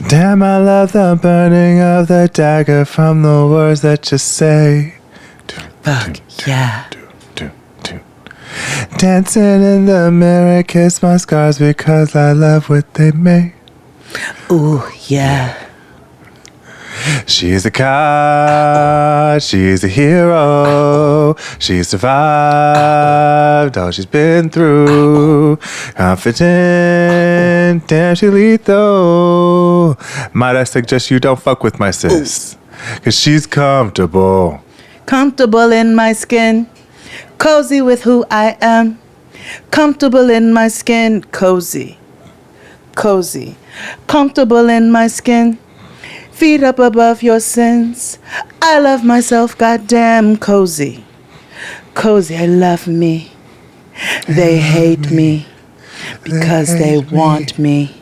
Damn, I love the burning of the dagger from the words that you say. Fuck yeah. Dancing in the mirror, kiss my scars because I love what they make. Ooh, yeah. She's a god, she's a hero. She survived all she's been through. Confident, damn, she lethal. Might I suggest you don't fuck with my sis? Cause she's comfortable. Comfortable in my skin. Cozy with who I am. Comfortable in my skin. Cozy. Comfortable in my skin. Feet up above your sins. I love myself, goddamn cozy. Cozy, I love me. They hate me because they want me.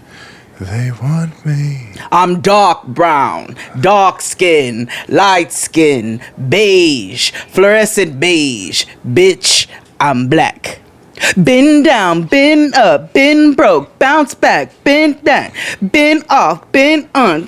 They want me. I'm dark brown, dark skin, light skin, beige, fluorescent beige. Bitch, I'm black. Been down, been up, been broke, bounce back, been down, been off, been on.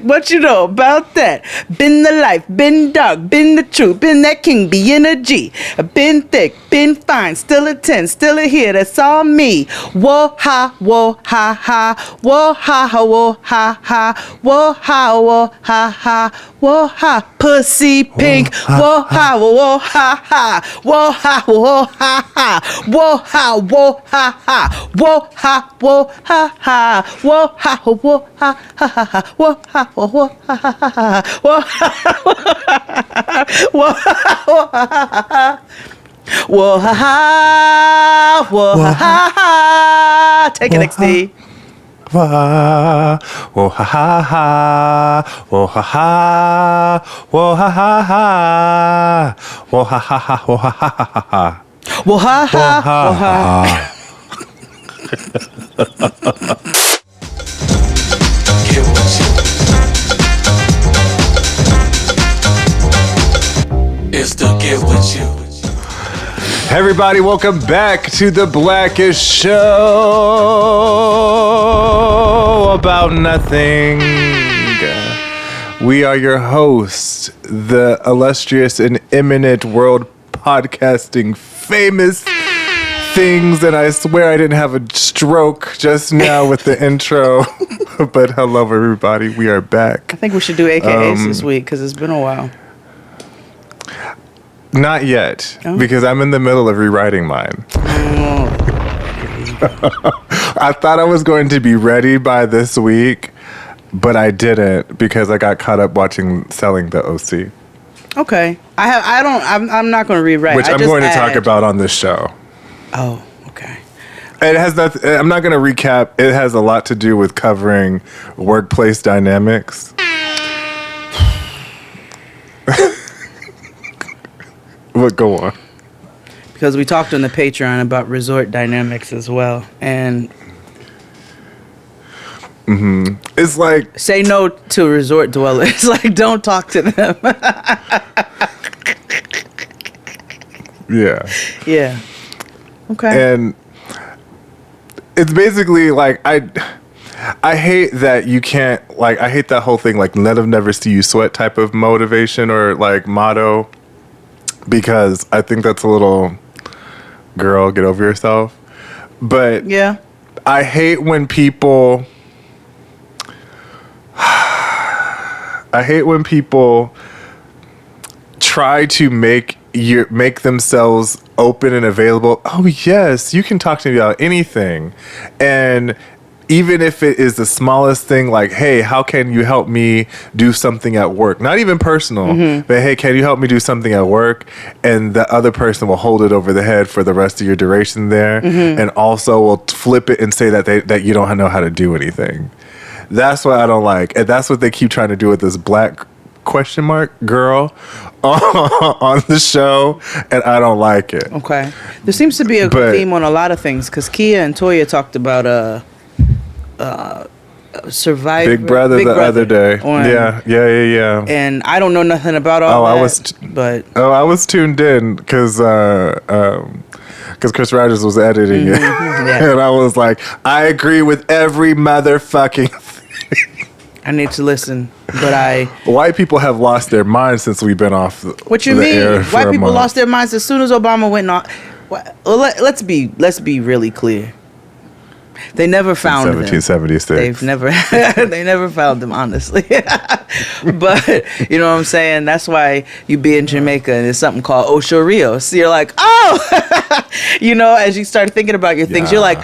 What you know about that? Been the life, been dark, been the truth, been that king, being a G. Been thick, been fine, still a 10, still a here, that's all me. Whoa ha, whoa ha ha, whoa ha ha, whoa ha ha, whoa ha, whoa ha ha, whoa ha, pussy pink, whoa ha, whoa ha ha, whoa ha, whoa ha ha. Whoa ha, whoa ha ha, whoa ha, whoa ha ha, whoa ha, whoa ha ha ha, whoa ha, whoa ha ha ha, whoa ha, whoa ha, whoa ha ha, whoa ha ha. Take it, XD. Whoa ha ha ha, whoa ha ha, whoa ha ha ha, whoa ha ha ha, whoa ha ha ha ha. Whoa ha ha, whoa ha. Get what you. It's the Get What You. Hey everybody, welcome back to the Blackish Show about nothing. We are your hosts, the illustrious and eminent world podcasting famous things, and I swear I didn't have a stroke just now with the intro. But hello everybody, we are back. I think we should do AKAs this week because it's been a while. Not yet, because I'm in the middle of rewriting mine. I thought I was going to be ready by this week, but I didn't because I got caught up watching Selling the OC. Okay. I'm not going to rewrite. Which I'm going to talk about on this show. Oh, okay. It has nothing. I'm not going to recap. It has a lot to do with covering workplace dynamics. What, go on. Because we talked on the Patreon about resort dynamics as well. And it's like, say no to resort dwellers. Like, don't talk to them. yeah. Yeah. Okay. And it's basically like, I hate that you can't, like, I hate that whole thing, like, let them never see you sweat type of motivation or, like, motto, because I think that's a little, girl, get over yourself. But yeah, I hate when people, try to make themselves open and available. Oh yes, you can talk to me about anything. And even if it is the smallest thing, like, hey, how can you help me do something at work? Not even personal, but hey, can you help me do something at work? And the other person will hold it over the head for the rest of your duration there, and also will flip it and say that you don't know how to do anything. That's what I don't like, and that's what they keep trying to do with this black question mark girl on the show, and I don't like it. Okay. There seems to be a theme on a lot of things, because Kia and Toya talked about Survivor, Big Brother the other day. Yeah. And I don't know nothing about all that. I was tuned in because Chris Rogers was editing it, and I was like, I agree with every motherfucking thing. I need to listen, but I. White people have lost their minds since we've been off. What you the mean? air for White a people month. lost their minds as soon as Obama went on. Well, let's be really clear. They never found them. 1776. They've never they never found them, honestly. But you know what I'm saying? That's why you be in Jamaica and there's something called Ocho Rios. You're like, oh, you know, as you start thinking about your things, you're like,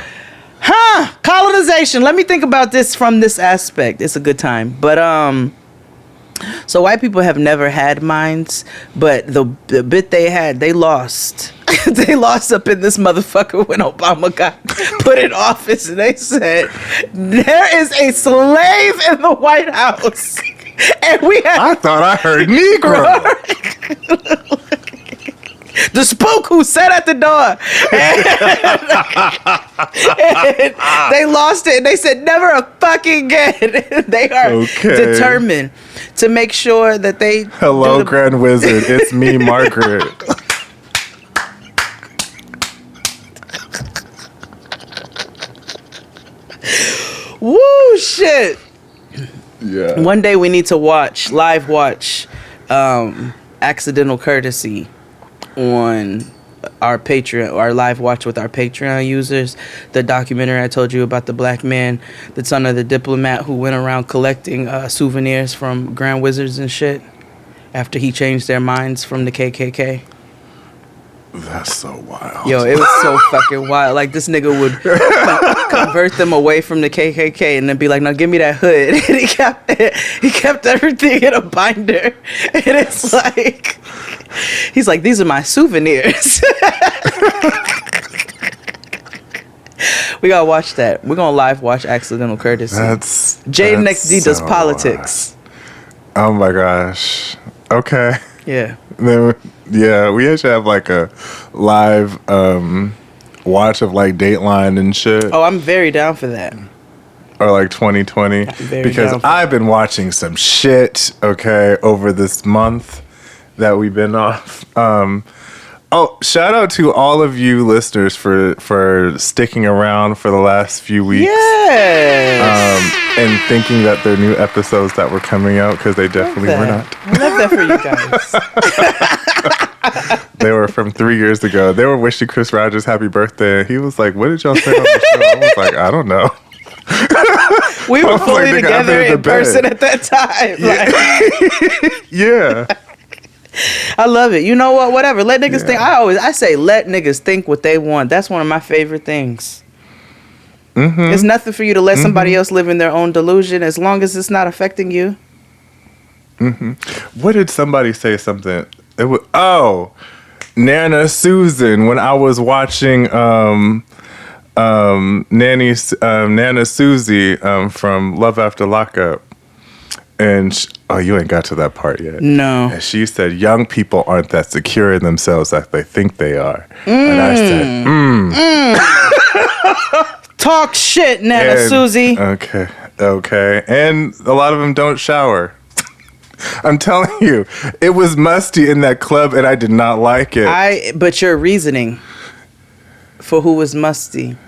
huh, colonization. Let me think about this from this aspect. It's a good time. But so white people have never had minds, but the bit they had, they lost. They lost up in this motherfucker when Obama got put in office, and they said there is a slave in the White House, and we had. I thought I heard Negro. The spook who sat at the door. And they lost it. And they said, never a fucking again. They are determined to make sure that they... Hello, Grand Wizard. It's me, Margaret. Woo, shit. Yeah. One day we need to live watch Accidental Courtesy on our Patreon, our live watch with our Patreon users. The documentary I told you about, the black man, the son of the diplomat who went around collecting souvenirs from Grand Wizards and shit after he changed their minds from the KKK. That's so wild. Yo, it was so fucking wild. Like, this nigga would convert them away from the KKK and then be like, "No, give me that hood." And he kept everything in a binder. And it's like, he's like, "These are my souvenirs." We gotta watch that. We're gonna live watch Accidental Courtesy. That's Jaden XD does so politics. Oh my gosh. Okay. Yeah. Then, yeah, we actually have like a live watch of like Dateline and shit. Oh, I'm very down for that. Or like 2020. Very Because down for I've been watching some shit, okay, over this month that we've been off. Oh, shout out to all of you listeners for sticking around for the last few weeks. Yes. And thinking that they're new episodes that were coming out, because they definitely were not. I love that for you guys. They were from 3 years ago. They were wishing Chris Rogers happy birthday. He was like, "What did y'all say on the show?" I was like, "I don't know." We were I was like, fully "Nigga, I've together been in in the bed." person at that time. Like, Yeah. I love it. You know what? Whatever. Let niggas think. I say let niggas think what they want. That's one of my favorite things. Mm-hmm. It's nothing for you to let somebody else live in their own delusion as long as it's not affecting you. Mm-hmm. What did somebody say something? It was, Nana Susan, when I was watching Nana Susie from Love After Lockup. And you ain't got to that part yet. No. And she said, young people aren't that secure in themselves as they think they are. And I said, Talk shit, Nana Susie. Okay. And a lot of them don't shower. I'm telling you, it was musty in that club and I did not like it. But your reasoning for who was musty.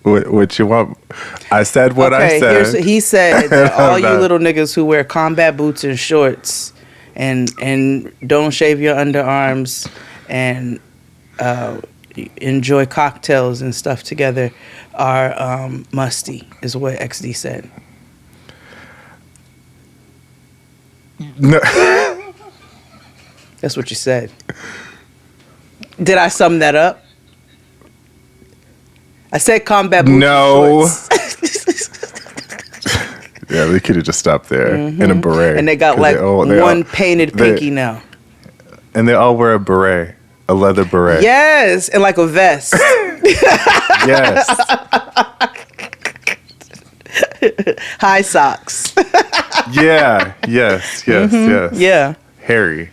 What you want? I said what I said. He said that all you little niggas who wear combat boots and shorts and don't shave your underarms and enjoy cocktails and stuff together are musty, is what XD said. No. That's what you said. Did I sum that up? I said combat boots. No. And shorts. Yeah, they could have just stopped there in a beret. And they got like one painted pinky now. And they all wear a beret, a leather beret. Yes, and like a vest. Yes. High socks. Yeah. Yes. Yeah. Hairy.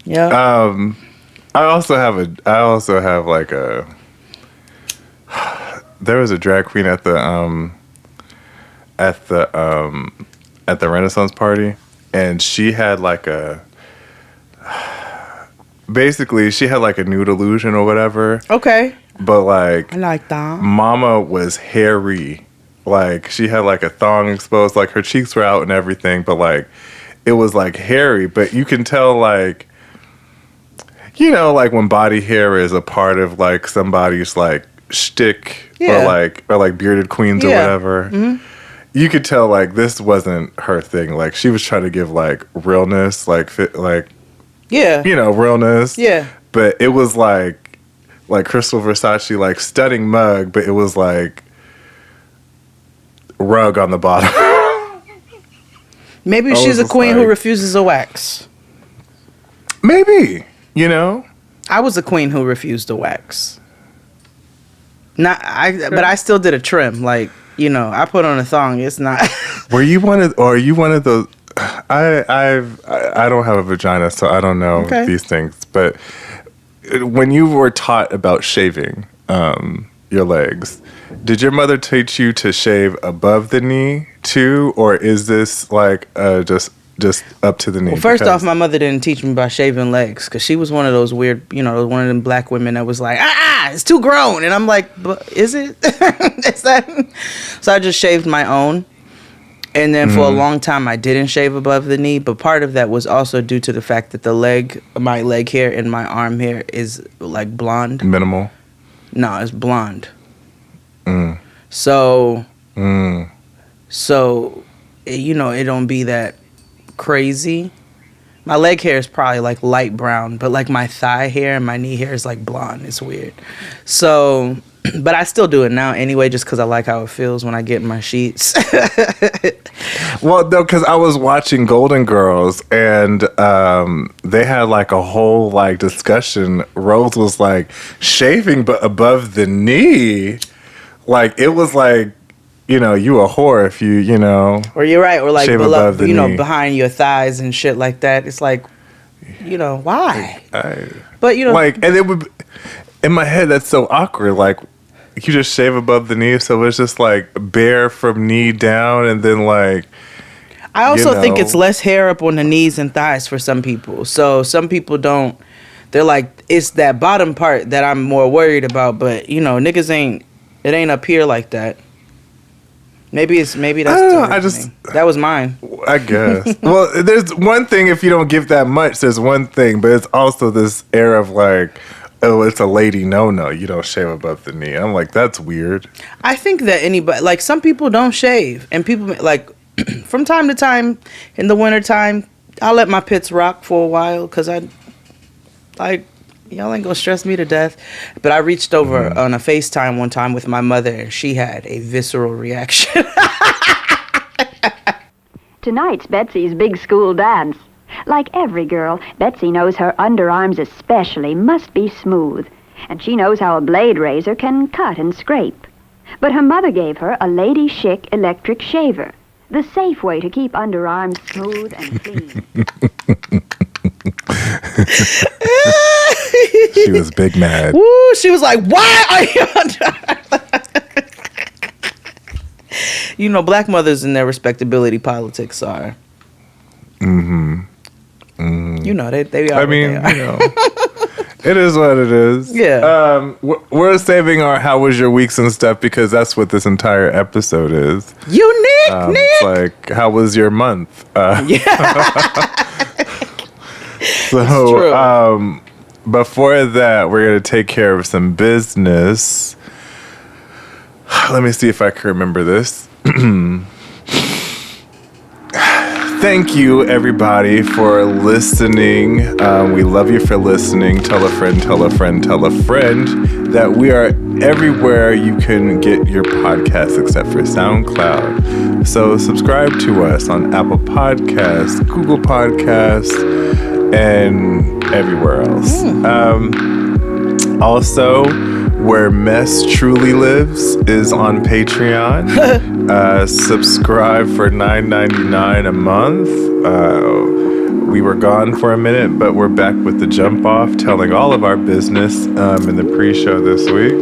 Yeah. I also have like a. There was a drag queen at the Renaissance party, and she had like a basically she had like a nude illusion or whatever. Okay. But like I like that. Mama was hairy. Like she had like a thong exposed, like her cheeks were out and everything, but like it was like hairy. But you can tell like, you know, like when body hair is a part of like somebody's like shtick or like bearded queens or whatever. Mm-hmm. You could tell like this wasn't her thing. Like she was trying to give like realness, like fit, like you know, realness. Yeah. But it was like Crystal Versace, like stunning mug, but it was like rug on the bottom. Maybe she's a queen who refuses a wax. Maybe, you know. I was a queen who refused a wax. But I still did a trim. Like, you know, I put on a thong. It's not. Were you one of, or are you one of those? I don't have a vagina, so I don't know these things. But when you were taught about shaving your legs, did your mother teach you to shave above the knee too, or is this like just up to the knee? Well, first off, my mother didn't teach me about shaving legs because she was one of those weird, you know, one of them black women that was like, it's too grown, and I'm like, but is it? Is that? So I just shaved my own, and then for a long time I didn't shave above the knee. But part of that was also due to the fact that my leg hair and my arm hair is like blonde. Minimal. No, it's blonde. So, you know, it don't be that crazy. My leg hair is probably like light brown, but like my thigh hair and my knee hair is like blonde. It's weird. So, but I still do it now anyway, just because I like how it feels when I get in my sheets. Well, no, because I was watching Golden Girls and they had like a whole like discussion. Rose was like shaving, but above the knee. Like it was like, you know, you a whore if you know. Or you're right, or like above the knee. behind your thighs and shit like that. It's like, you know, why? But you know, like, and it would in my head that's so awkward. Like you just shave above the knee, so it's just like bare from knee down, and then like. I also think it's less hair up on the knees and thighs for some people. So some people don't. They're like, it's that bottom part that I'm more worried about. But you know, niggas ain't. It ain't up here like that. Maybe that's. That was mine. I guess. Well, there's one thing if you don't give that much. There's one thing, but it's also this air of like, oh, it's a lady no. You don't shave above the knee. I'm like, that's weird. I think that anybody, like some people don't shave, and people like from time to time in the wintertime, I'll let my pits rock for a while because I like. Y'all ain't gonna stress me to death. But I reached over on a FaceTime one time with my mother, and she had a visceral reaction. Tonight's Betsy's big school dance. Like every girl, Betsy knows her underarms especially must be smooth, and she knows how a blade razor can cut and scrape. But her mother gave her a Lady Chic electric shaver, the safe way to keep underarms smooth and clean. She was big mad. Woo! She was like, "Why are you under?" You know, black mothers in their respectability politics are. You know, they are. I mean, you know, it is what it is. Yeah. We're saving our "How was your weeks" and stuff because that's what this entire episode is. Unique, Nick. It's like, how was your month? So, before that, we're going to take care of some business. Let me see if I can remember this. Thank you, everybody, for listening. We love you for listening. Tell a friend, tell a friend, tell a friend that we are everywhere you can get your podcasts except for SoundCloud. So subscribe to us on Apple Podcasts, Google Podcasts, and everywhere else. Also, Where Mess Truly Lives is on Patreon. Subscribe for $9.99 a month. We were gone for a minute, but we're back with the jump off, telling all of our business in the pre-show this week.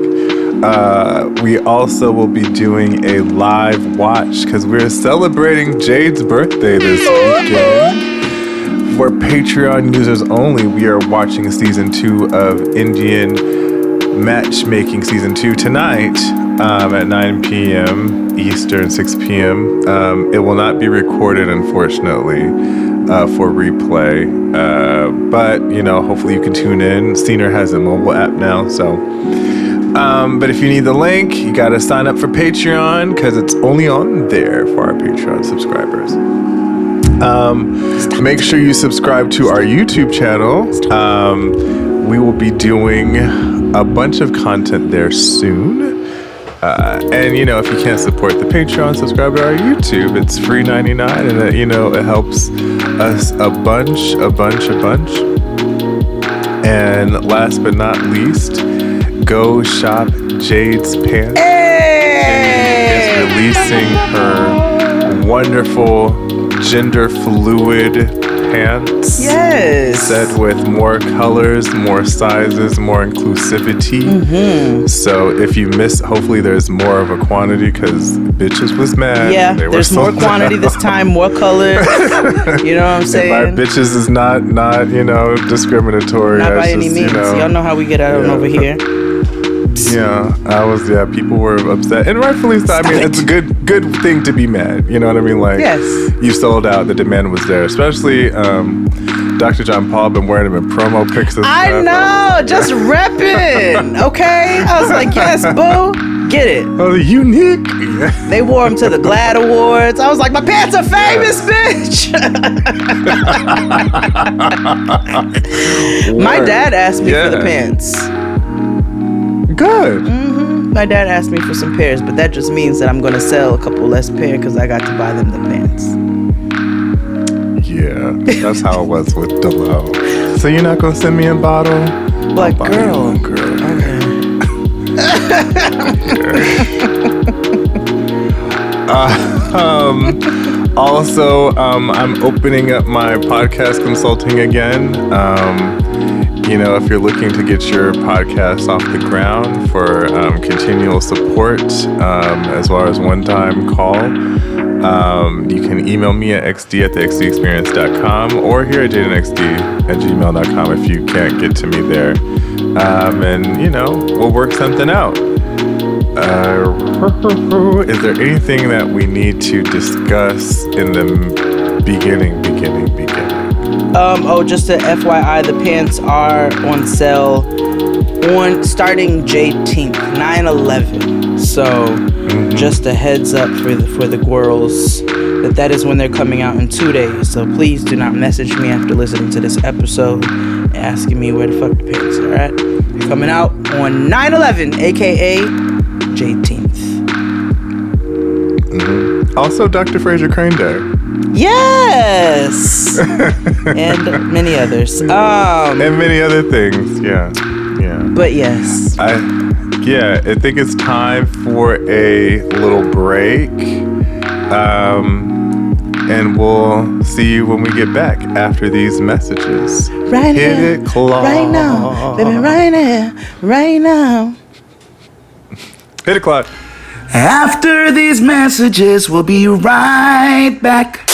We also will be doing a live watch because we're celebrating Jade's birthday this weekend. For Patreon users only, we are watching season 2 of Indian Matchmaking season 2 tonight at 9 p.m. Eastern, 6 p.m. It will not be recorded, unfortunately, for replay. But, hopefully you can tune in. Scener has a mobile app now, so. But if you need the link, you got to sign up for Patreon because it's only on there for our Patreon subscribers. Make sure you subscribe to our YouTube channel. We will be doing a bunch of content there soon. And, if you can't support the Patreon, subscribe to our YouTube. It's free 99 and, it helps us a bunch. And last but not least, go shop Jade's pants. Hey! Jade is releasing her wonderful gender fluid pants. Yes. Set with more colors, more sizes, more inclusivity. Mm-hmm. So if you miss, hopefully there's more of a quantity because bitches was mad. Yeah, there's more quantity this time, more colors. You know what I'm saying? And by bitches is not discriminatory. Not by It's any just, means. Y'all know how we get out over here. People were upset, and rightfully so. I mean, it's a good thing to be mad. You know what I mean? Like, yes, you sold out. The demand was there, especially Dr. John Paul been wearing them in promo pics. I know, just repping. Okay, I was like, yes, boo, get it. Oh, unique. They wore them to the GLAAD Awards. I was like, my pants are famous, bitch. My dad asked me for the pants. Good. Mm-hmm. My dad asked me for some pairs, but that just means that I'm going to sell a couple less pair because I got to buy them the pants. Yeah, that's how it was with Delo. So you're not going to send me a bottle? But girl. Okay. Also, I'm opening up my podcast consulting again. If you're looking to get your podcast off the ground for continual support, as well as one-time call, you can email me at xd@thexdexperience.com or here at jadenxd@gmail.com if you can't get to me there. We'll work something out. Is there anything that we need to discuss in the beginning? Just a FYI, the pants are on sale on starting J18th, 9/11. So just a heads up for the girls that is when they're coming out in 2 days. So please do not message me after listening to this episode asking me where the fuck the pants are at. They're coming out on 9/11, aka J18th. Also, Dr. Fraser Crane Day. Yes, and many others. And many other things. Yeah. But yes, I think it's time for a little break. And we'll see you when we get back after these messages. Right Hit here, it, Claude. right now, baby, right here, right now. Hit it, Claude. After these messages, we'll be right back.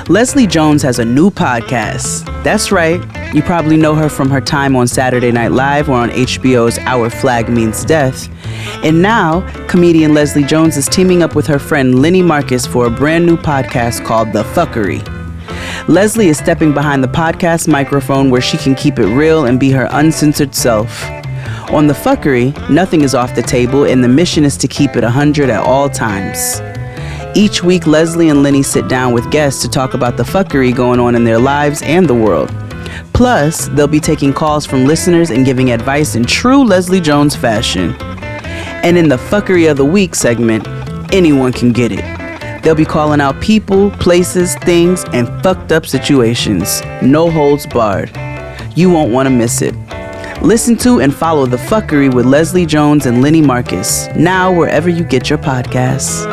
Leslie Jones has a new podcast. That's right. You probably know her from her time on Saturday Night Live or on HBO's Our Flag Means Death. And now, comedian Leslie Jones is teaming up with her friend Lenny Marcus for a brand new podcast called The Fuckery. Leslie is stepping behind the podcast microphone where she can keep it real and be her uncensored self. On The Fuckery, nothing is off the table and the mission is to keep it 100 at all times. Each week, Leslie and Lenny sit down with guests to talk about the fuckery going on in their lives and the world. Plus, they'll be taking calls from listeners and giving advice in true Leslie Jones fashion. And in the Fuckery of the Week segment, anyone can get it. They'll be calling out people, places, things, and fucked up situations. No holds barred. You won't want to miss it. Listen to and follow The Fuckery with Leslie Jones and Lenny Marcus, now wherever you get your podcasts.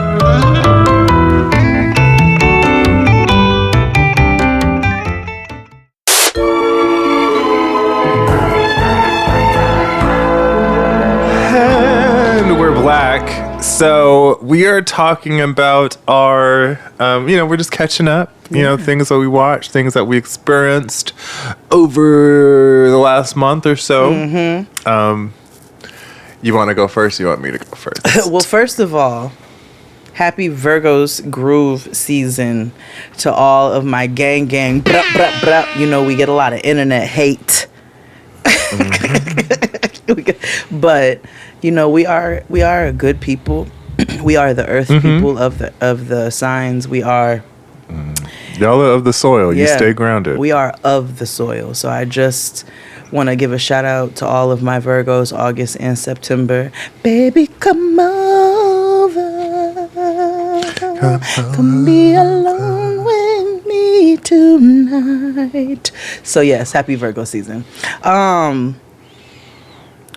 And we're black. So we are talking about our, we're just catching up, things that we watched, things that we experienced over the last month or so. You want to go first? You want me to go first? Well, first of all, happy Virgo's Groove season to all of my gang. Bruh, bruh, bruh. We get a lot of internet hate. But we are a good people. We are the earth people of the signs. We are y'all are of the soil. You stay grounded. We are of the soil. So I just want to give a shout out to all of my Virgos, August and September. Baby, come over. Come be alone with me tonight. So yes, happy Virgo season.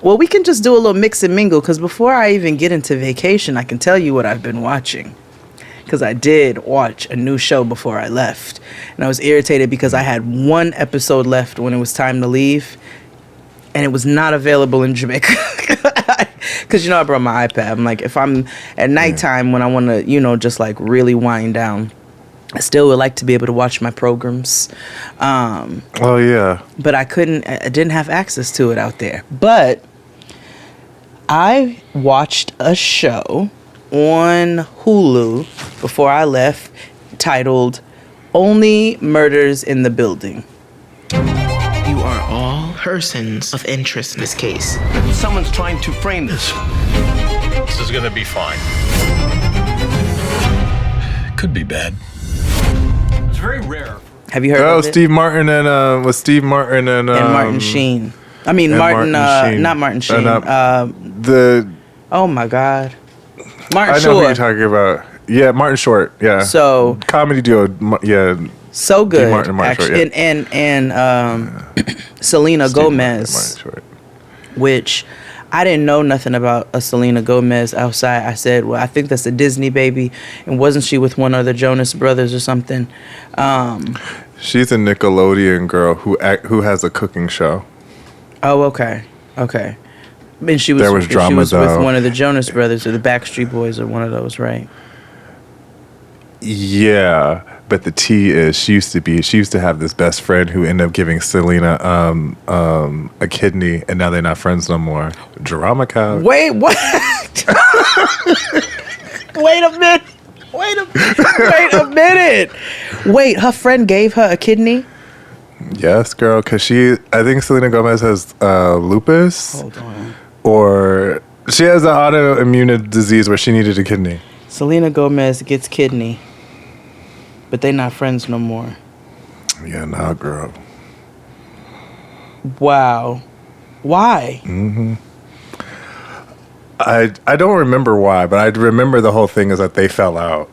Well, we can just do a little mix and mingle, because before I even get into vacation, I can tell you what I've been watching. Because I did watch a new show before I left. And I was irritated because I had one episode left when it was time to leave. And it was not available in Jamaica. Because, I brought my iPad. I'm like, if I'm at nighttime when I want to, just like really wind down, I still would like to be able to watch my programs. Oh, yeah. But I didn't have access to it out there. But I watched a show on Hulu before I left titled Only Murders in the Building. You are all persons of interest in this case. Someone's trying to frame this. This is gonna be fine. Could be bad. It's very rare. Have you heard of it? Steve Martin and Steve Martin and Martin Sheen. I mean, Martin Sheen. not Martin Sheen. Oh my God. Martin I know Short. who you're talking about. Yeah, Martin Short. Yeah. So comedy duo. Yeah. So good. Martin actually, Short, yeah. and Selena Steve Gomez, Martin Short. Which I didn't know nothing about a Selena Gomez outside. I said, well, I think that's a Disney baby, and wasn't she with one of the Jonas Brothers or something? She's a Nickelodeon girl who has a cooking show. Oh, okay. And she was, there was drama, she was though. with one of the Jonas Brothers or the Backstreet Boys or one of those, right? Yeah, but the T is she used to have this best friend who ended up giving Selena a kidney, and now they're not friends no more. Drama couch. Wait, what? Wait a minute. Wait, her friend gave her a kidney? Yes, girl, because I think Selena Gomez has lupus. Hold on. Or she has an autoimmune disease where she needed a kidney. Selena Gomez gets kidney, but they not friends no more. Yeah, nah, girl. Wow. Why? Mm-hmm. I don't remember why, but I remember the whole thing is that they fell out.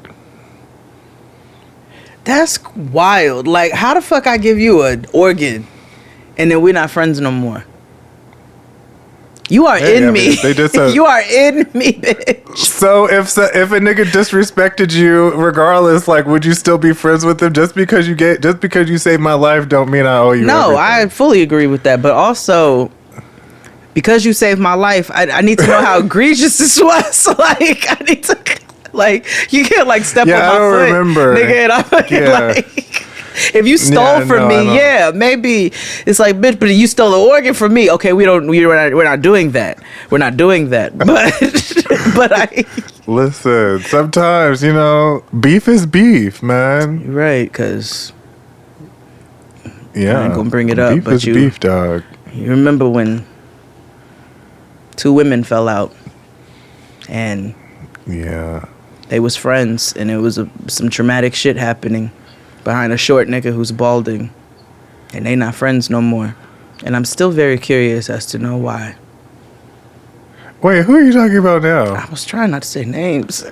That's wild. Like, how the fuck I give you an organ and then we're not friends no more? You are in me. They just you are in me, bitch. So if a nigga disrespected you, regardless, like, would you still be friends with him just because you saved my life? Don't mean I owe you. No, everything. I fully agree with that. But also, because you saved my life, I need to know how egregious this was. Like, I need to, like, you can't like step on my I don't foot, remember. nigga. And I'm like. If you stole from me, maybe it's like, bitch. But you stole the organ from me. Okay, we're not doing that. We're not doing that. But I listen. Sometimes beef is beef, man. You're right, because I ain't gonna bring it up. Beef but is beef, dog. You remember when two women fell out, and they was friends, and it was some traumatic shit happening behind a short nigga who's balding, and they not friends no more. And I'm still very curious as to know why. Wait, who are you talking about now? I was trying not to say names.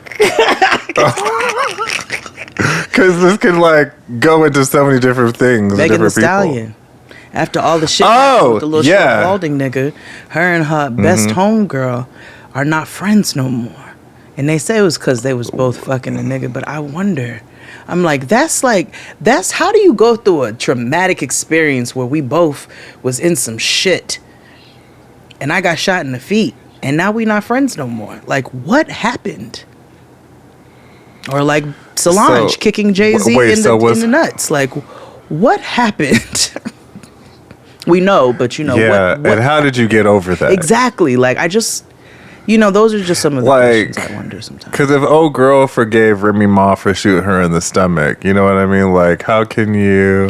Because this could like go into so many different things. Megan Thee different Stallion. After all the shit happened with the little short balding nigga, her and her best homegirl are not friends no more. And they say it was because they was both fucking a nigga, but I wonder. I'm like, that's how do you go through a traumatic experience where we both was in some shit and I got shot in the feet and now we not friends no more? Like, what happened? Or like Solange So, kicking Jay-Z wait, in the nuts. Like, what happened? We know, but Yeah, what and how did you get over that? exactly? Like, I just, those are just some of the questions I wonder sometimes. Because if old girl forgave Remy Ma for shooting her in the stomach, you know what I mean? Like, how can you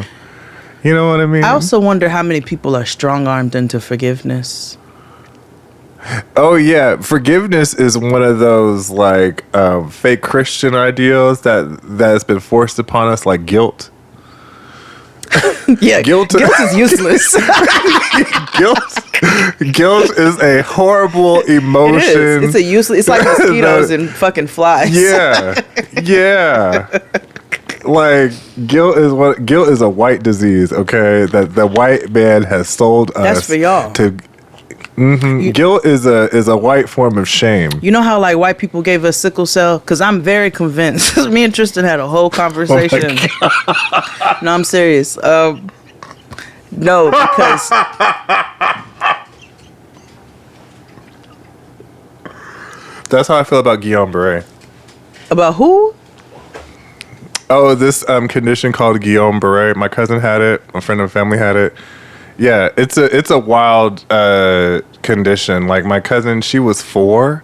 know what I mean? I also wonder how many people are strong-armed into forgiveness. Oh yeah, forgiveness is one of those like fake Christian ideals that has been forced upon us, like guilt. Yeah, Guilt is useless. Guilt is a horrible emotion. It is. It's a useless. It's like mosquitoes and fucking flies. Yeah, yeah. Like guilt is a white disease. Okay, that the white man has sold us. That's for y'all. Guilt is a white form of shame. You know how like white people gave us sickle cell? Because I'm very convinced. Me and Tristan had a whole conversation. No, I'm serious. No, because that's how I feel about Guillain-Barré. about who? Oh, this condition called Guillain-Barré. My cousin had it. A friend of the family had it. Yeah, it's a wild condition. Like my cousin, she was 4.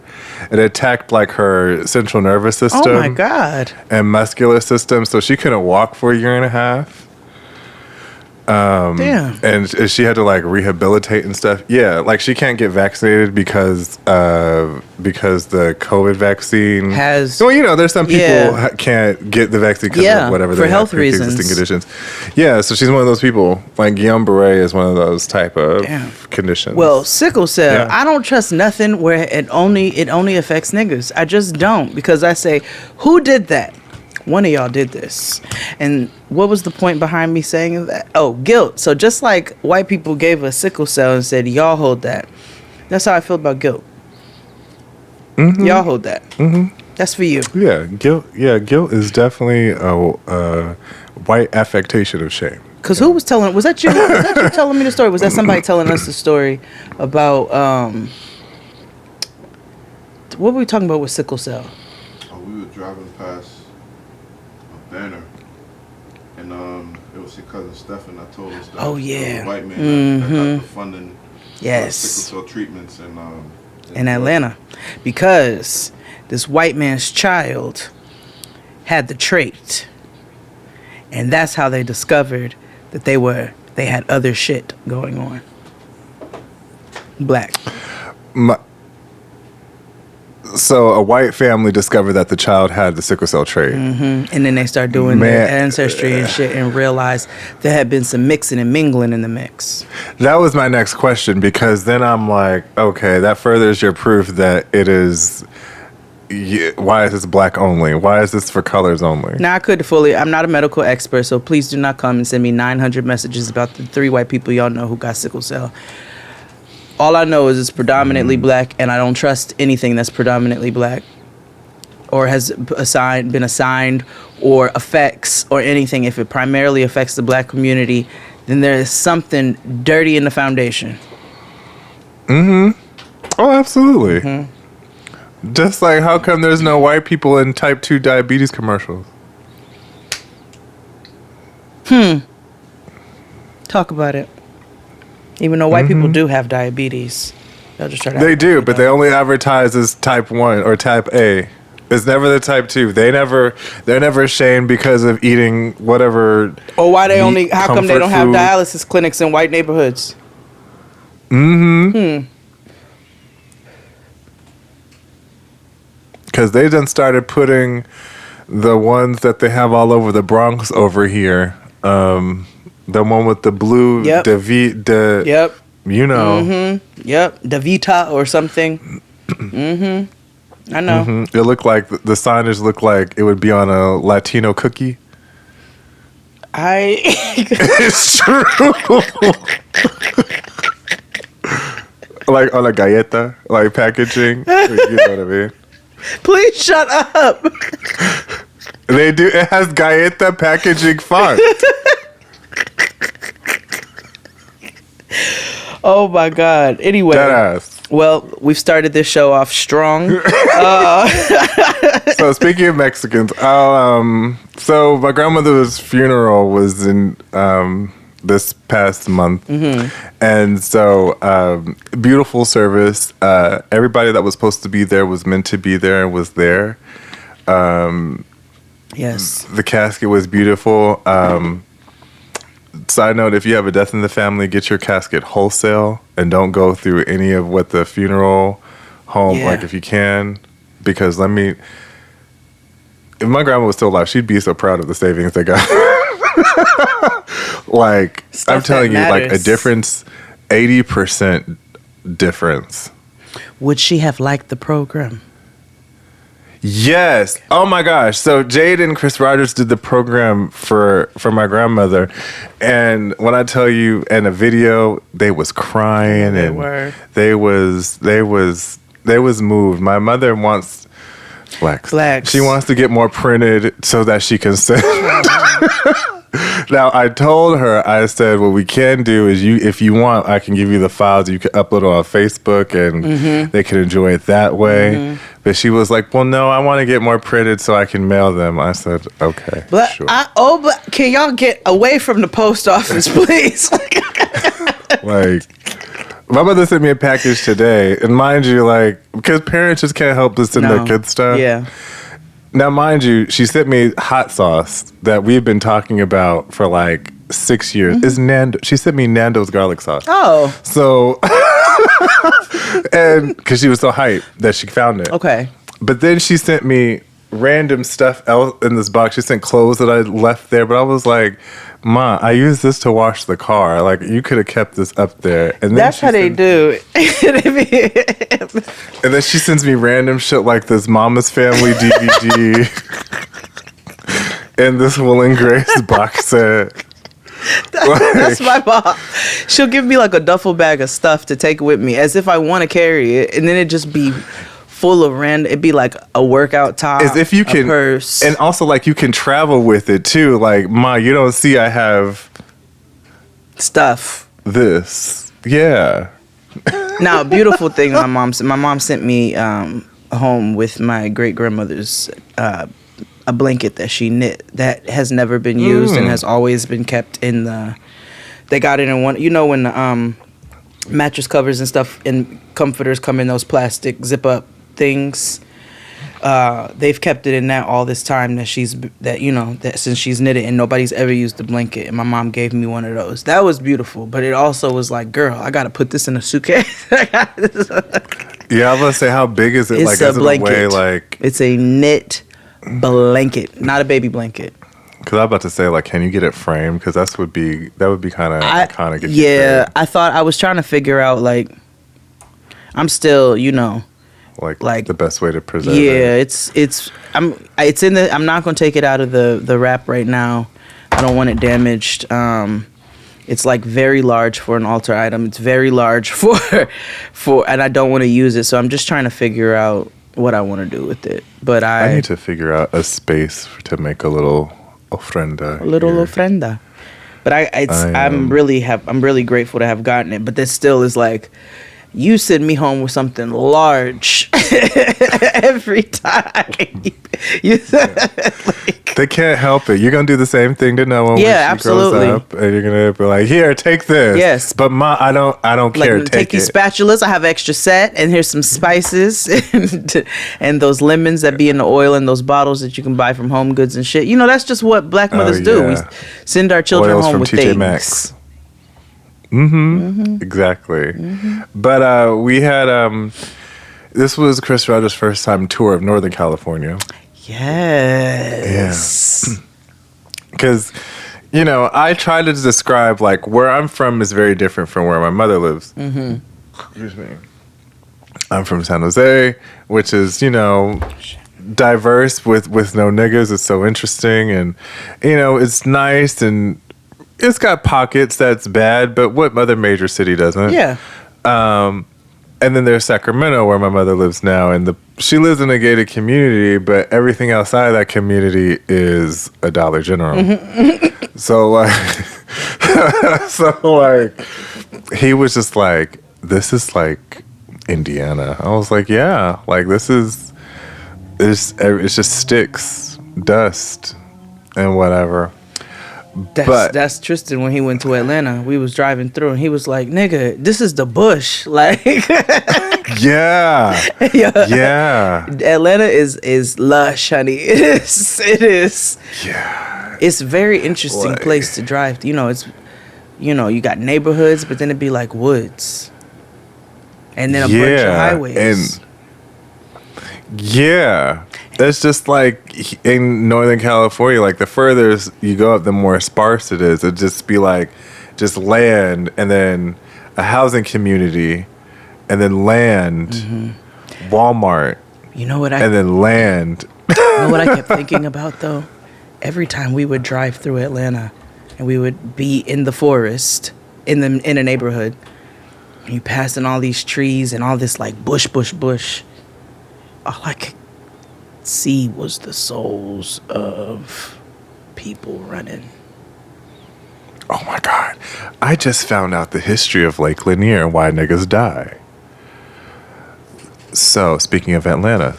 It attacked like her central nervous system. Oh my God. And muscular system, so she couldn't walk for a year and a half. Damn. And she had to like rehabilitate and stuff. Yeah, like she can't get vaccinated because the COVID vaccine Has- Well, there's some people Yeah. can't get the vaccine because Yeah, of whatever for they health have pre-existing reasons. conditions. Yeah, so she's one of those people. Like Guillain-Barré is one of those type of Damn. conditions. Well, sickle cell, Yeah. I don't trust nothing where it only affects niggas. I just don't, because I say, who did that? One of y'all did this. And what was the point behind me saying that? Oh, guilt. So just like white people gave us sickle cell and said, y'all hold that. That's how I feel about guilt. Y'all hold that. That's for you. yeah, guilt. Yeah, guilt is definitely a white affectation of shame. Because who was telling, was that you? Was that you telling me the story? Was that somebody telling us the story about, what were we talking about with sickle cell? Oh, we were driving past a banner, and it was your cousin Stefan. I told us that. Oh, there was yeah. a white man that got the funding. Yes. Sickle cell treatments In Atlanta, because this white man's child had the trait, and that's how they discovered that they had other shit going on. Black. So a white family discovered that the child had the sickle cell trait. And then they start doing their ancestry and shit and realized there had been some mixing and mingling in the mix. That was my next question, because then I'm like, okay, that furthers your proof that it is. Why is this black only? Why is this for colors only? Now, I'm not a medical expert, so please do not come and send me 900 messages about the 3 white people y'all know who got sickle cell. All I know is it's predominantly black, and I don't trust anything that's predominantly black or has been assigned or affects or anything. If it primarily affects the black community, then there is something dirty in the foundation. Oh, absolutely. Just like, how come there's no white people in type 2 diabetes commercials? Talk about it. Even though white people do have diabetes. They'll just try to They do, but they only advertise as type 1 or type A. It's never the type 2. They're never ashamed because of eating whatever. Or why they only, how come they comfort don't have food. dialysis clinics in white neighborhoods? Because they done started putting the ones that they have all over the Bronx over here. The one with the blue, Yep. Yep. you know. Yep. Davita or something. I know. It looked like, the signage looked like it would be on a Latino cookie. It's true. Like on a galleta, like packaging. You know what I mean? Please shut up. They do. It has galleta packaging font. Oh my God. Anyway. Deadass. Well, we've started this show off strong. So speaking of Mexicans, so my grandmother's funeral was in this past month, and so beautiful service. Everybody that was supposed to be there was meant to be there and was there. Yes. The casket was beautiful. Side note, if you have a death in the family, get your casket wholesale and don't go through any of what the funeral home, Yeah. like if you can, because if my grandma was still alive, she'd be so proud of the savings they got. Like, Stuff I'm telling you, that like a matters. difference, 80% difference. Would she have liked the program? Yes. Oh my gosh. So Jade and Chris Rogers did the program for my grandmother, and when I tell you, in a video, they was crying They and were. they was moved. My mother wants flex. She wants to get more printed so that she can send. Now I told her, I said, what we can do is if you want, I can give you the files. You can upload it on Facebook and they can enjoy it that way. But she was like, well, no, I want to get more printed so I can mail them. I said, okay, But sure. but can y'all get away from the post office, please? Like, my mother sent me a package today, and mind you, like, because parents just can't help to send their kids stuff. Yeah. Now, mind you, she sent me hot sauce that we've been talking about for like 6 years. It's Nando. She sent me Nando's garlic sauce. Oh. So, and because she was so hyped that she found it. Okay. But then she sent me random stuff else in this box. She sent clothes that I left there, but I was like, Ma, I used this to wash the car. Like, you could have kept this up there. And then That's how they do it. And then she sends me random shit like this Mama's Family DVD and this Will and Grace box set. That's my mom. She'll give me like a duffel bag of stuff to take with me as if I want to carry it, and then it just be full of random. It'd be like a workout top, As if you can, a purse, and also like you can travel with it too. Like, Ma, you don't see I have stuff. this. Yeah. Now, a beautiful thing my mom sent me home with my great grandmother's a blanket that she knit that has never been used and has always been kept in the. They got it in one. You know when the mattress covers and stuff and comforters come in those plastic zip up things. They've kept it in that all this time that since she's knitted, and nobody's ever used the blanket, and my mom gave me one of those. That was beautiful, but it also was like, girl, I gotta put this in a suitcase. Yeah, I was gonna say, how big is it? It's like, a is it blanket. a way like? It's a knit blanket, not a baby blanket. Because I was about to say, like, can you get it framed? Because that would be kind of iconic. Yeah, I thought I was trying to figure out, like, I'm still, like the best way to preserve yeah, it. I'm not gonna take it out of the wrap right now. I don't want it damaged. It's like very large for an altar item. It's very large for and I don't want to use it. So I'm just trying to figure out what I want to do with it. But I need to figure out a space to make a little ofrenda. Ofrenda. But I'm really grateful to have gotten it. But this still is like, you send me home with something large every time. They can't help it. You're gonna do the same thing to Noah when she absolutely. grows up, and you're gonna be like, "Here, take this." Yes, but Ma, I don't care. Take these spatulas. I have extra set, and here's some spices and those lemons that be in the oil in those bottles that you can buy from Home Goods and shit. That's just what black mothers do. We send our children Oils home from with TJ things. Maxx. Exactly. But we had this was Chris Rogers' first time tour of Northern California. Yes. Yeah. Because, I try to describe, like, where I'm from is very different from where my mother lives. Excuse me. I'm from San Jose, which is, diverse with no niggas. It's so interesting, and, it's nice, and it's got pockets that's bad, but what other major city doesn't? Yeah. And then there's Sacramento, where my mother lives now, and she lives in a gated community, but everything outside of that community is a Dollar General. So like, he was just like, this is like Indiana. I was like, yeah, like this is it's just sticks, dust, and whatever. That's Tristan when he went to Atlanta. We was driving through and he was like, "Nigga, this is the bush." Like, yeah, yeah. Atlanta is lush, honey. It is. Yeah. It's a very interesting Like, place to drive. You know, it's you got neighborhoods, but then it'd be like woods, and then a bunch of highways. And yeah, that's just like in Northern California. Like the further you go up, the more sparse it is. It'd just be like just land, and then a housing community, and then land, Walmart. You know what and then land. You know what I kept thinking about though? Every time we would drive through Atlanta and we would be in the forest, in a neighborhood, and you passing all these trees and all this like bush. All I could see was the souls of people running. Oh my God. I just found out the history of Lake Lanier and why niggas die. So, speaking of Atlanta,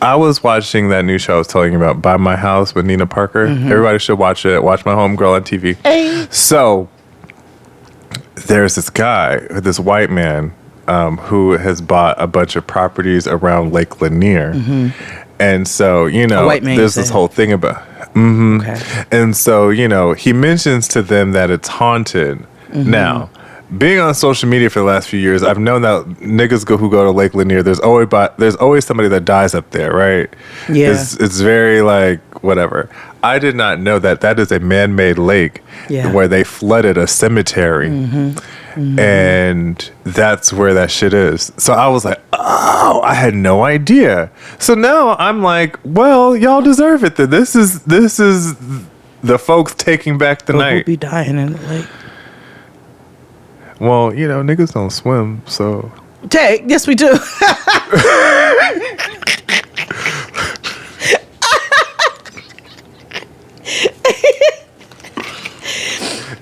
I was watching that new show I was telling you about, By My House with Nina Parker. Everybody should watch it. Watch My Homegirl on TV. Hey. So, there's this guy, this white man, who has bought a bunch of properties around Lake Lanier. And so, there's this whole thing about... Okay. And so, he mentions to them that it's haunted. Now... being on social media for the last few years, I've known that niggas who go to Lake Lanier, there's always somebody that dies up there, right? Yeah. It's very like whatever. I did not know that is a man-made lake where they flooded a cemetery, and that's where that shit is. So I was like, oh, I had no idea. So now I'm like, well, y'all deserve it. Then this is the folks taking back the night. We'll be dying in the lake. Well, niggas don't swim, so... Yes, we do.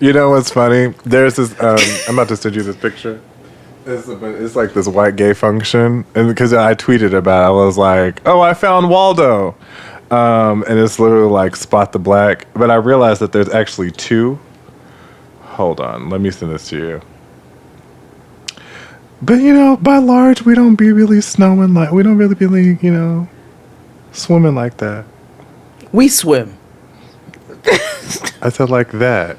You know what's funny? There's this... I'm about to send you this picture. It's like this white gay function. And because I tweeted about it, I was like, oh, I found Waldo. And it's literally like Spot the Black. But I realized that there's actually two. Hold on. Let me send this to you. But, by large, we don't be really swimming like that. We swim. I said like that.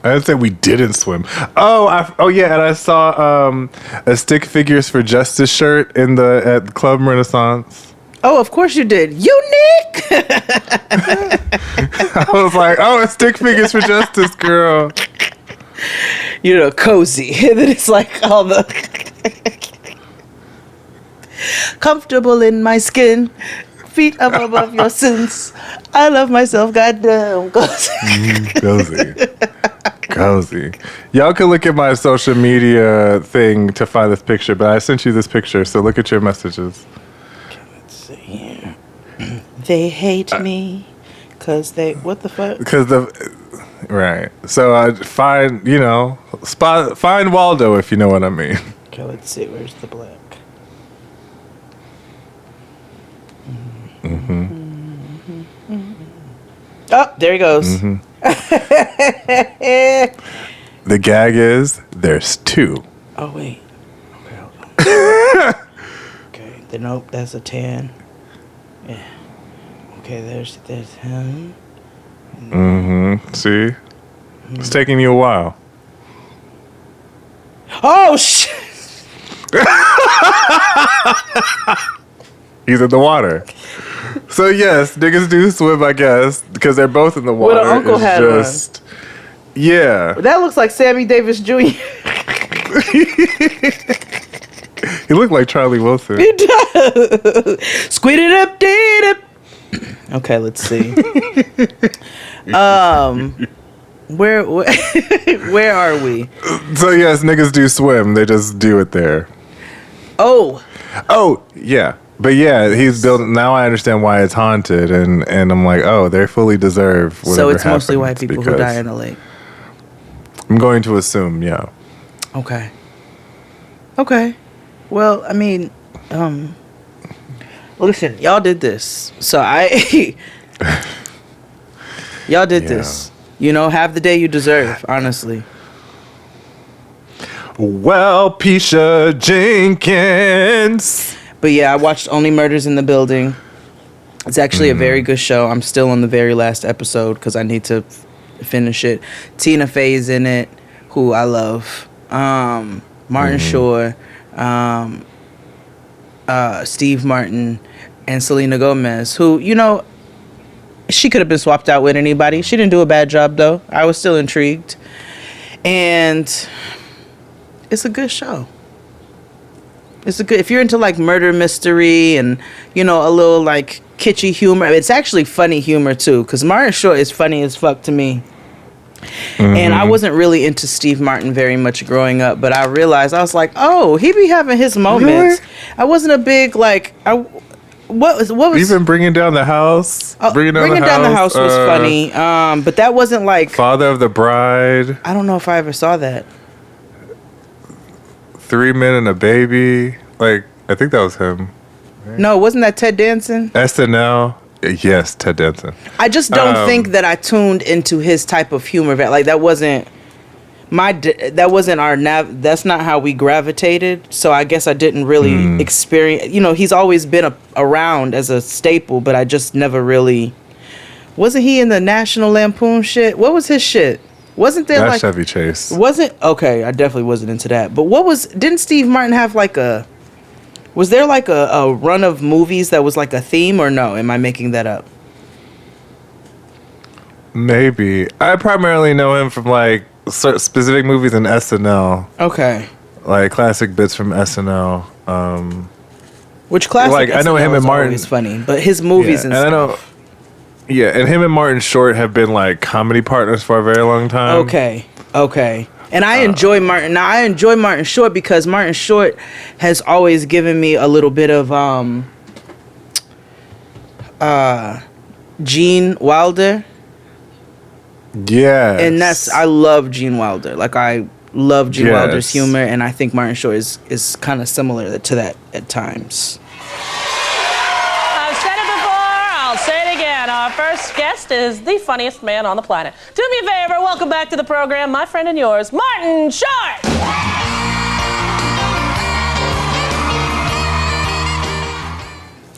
I didn't say we didn't swim. Oh yeah, and I saw a Stick Figures for Justice shirt at Club Renaissance. Oh, of course you did. Unique! I was like, oh, it's Stick Figures for Justice, girl. Cozy. And then it's like all the... comfortable in my skin, feet up above your sins. I love myself, goddamn. Cozy. Y'all can look at my social media thing to find this picture, but I sent you this picture, so look at your messages. Okay, let's see here. They hate me because they... What the fuck? Because right. So I find Waldo, if you know what I mean. Okay, let's see. Where's the black? Oh, there he goes. The gag is there's two. Oh wait. Okay, hold on. Okay, nope, that's a 10. Yeah. Okay, there's him. See? It's taking you a while. Oh shit! He's in the water. So yes, niggas do swim, I guess, because they're both in the water. What an uncle had just, yeah. That looks like Sammy Davis Jr. He looked like Charlie Wilson. He does. Squid it up, did it. Okay, let's see. Where are we? So yes, niggas do swim. They just do it there. Oh, yeah. But yeah, he's building. Now I understand why it's haunted, and I'm like, oh, they fully deserve whatever so it's mostly happens white people who die in the lake. I'm going to assume, yeah. Okay. Okay. Well, I mean, listen, y'all did this. So y'all did this. You know, have the day you deserve, honestly. Well, Pisha Jenkins. But yeah, I watched Only Murders in the Building. It's actually a very good show. I'm still on the very last episode because I need to finish it. Tina Fey's in it, who I love. Martin Short, Steve Martin, and Selena Gomez, who, you know, she could have been swapped out with anybody. She didn't do a bad job, though. I was still intrigued. And it's a good show. It's a good, if you're into like murder mystery and, you know, a little like kitschy humor. It's actually funny humor too, because Martin Short is funny as fuck to me. And I wasn't really into Steve Martin very much growing up, but I realized, I was like, oh, he be having his moments. Really? I wasn't a big like, what was Even Bringing Down the House. Bringing Down the House was funny, but that wasn't like Father of the Bride. I don't know if I ever saw that. 3 Men and a Baby. Like, I think that was him. No, wasn't that Ted Danson? SNL. Yes, Ted Danson. I just don't think that I tuned into his type of humor. Like, that wasn't that's not how we gravitated. So I guess I didn't really experience, you know, he's always been around as a staple, but I just never really, wasn't he in the National Lampoon shit? What was his shit? Wasn't there That's like Chevy Chase? Wasn't okay? I definitely wasn't into that. But didn't Steve Martin have like was there like a run of movies that was like a theme, or no? Am I making that up? Maybe. I primarily know him from like specific movies in SNL. Okay. Like classic bits from SNL. Which classic? Like I know SNL him and Martin. Is funny, but his movies and stuff. I know. Yeah, and him and Martin Short have been like comedy partners for a very long time. Okay. And I enjoy Martin. Now I enjoy Martin Short because Martin Short has always given me a little bit of Gene Wilder. Yeah. And I love Gene Wilder. Like I love Gene Wilder's humor, and I think Martin Short is kind of similar to that at times. I've said it before, I'll say it again. Our first guest is the funniest man on the planet. Do me a favor, welcome back to the program, my friend and yours, Martin Short!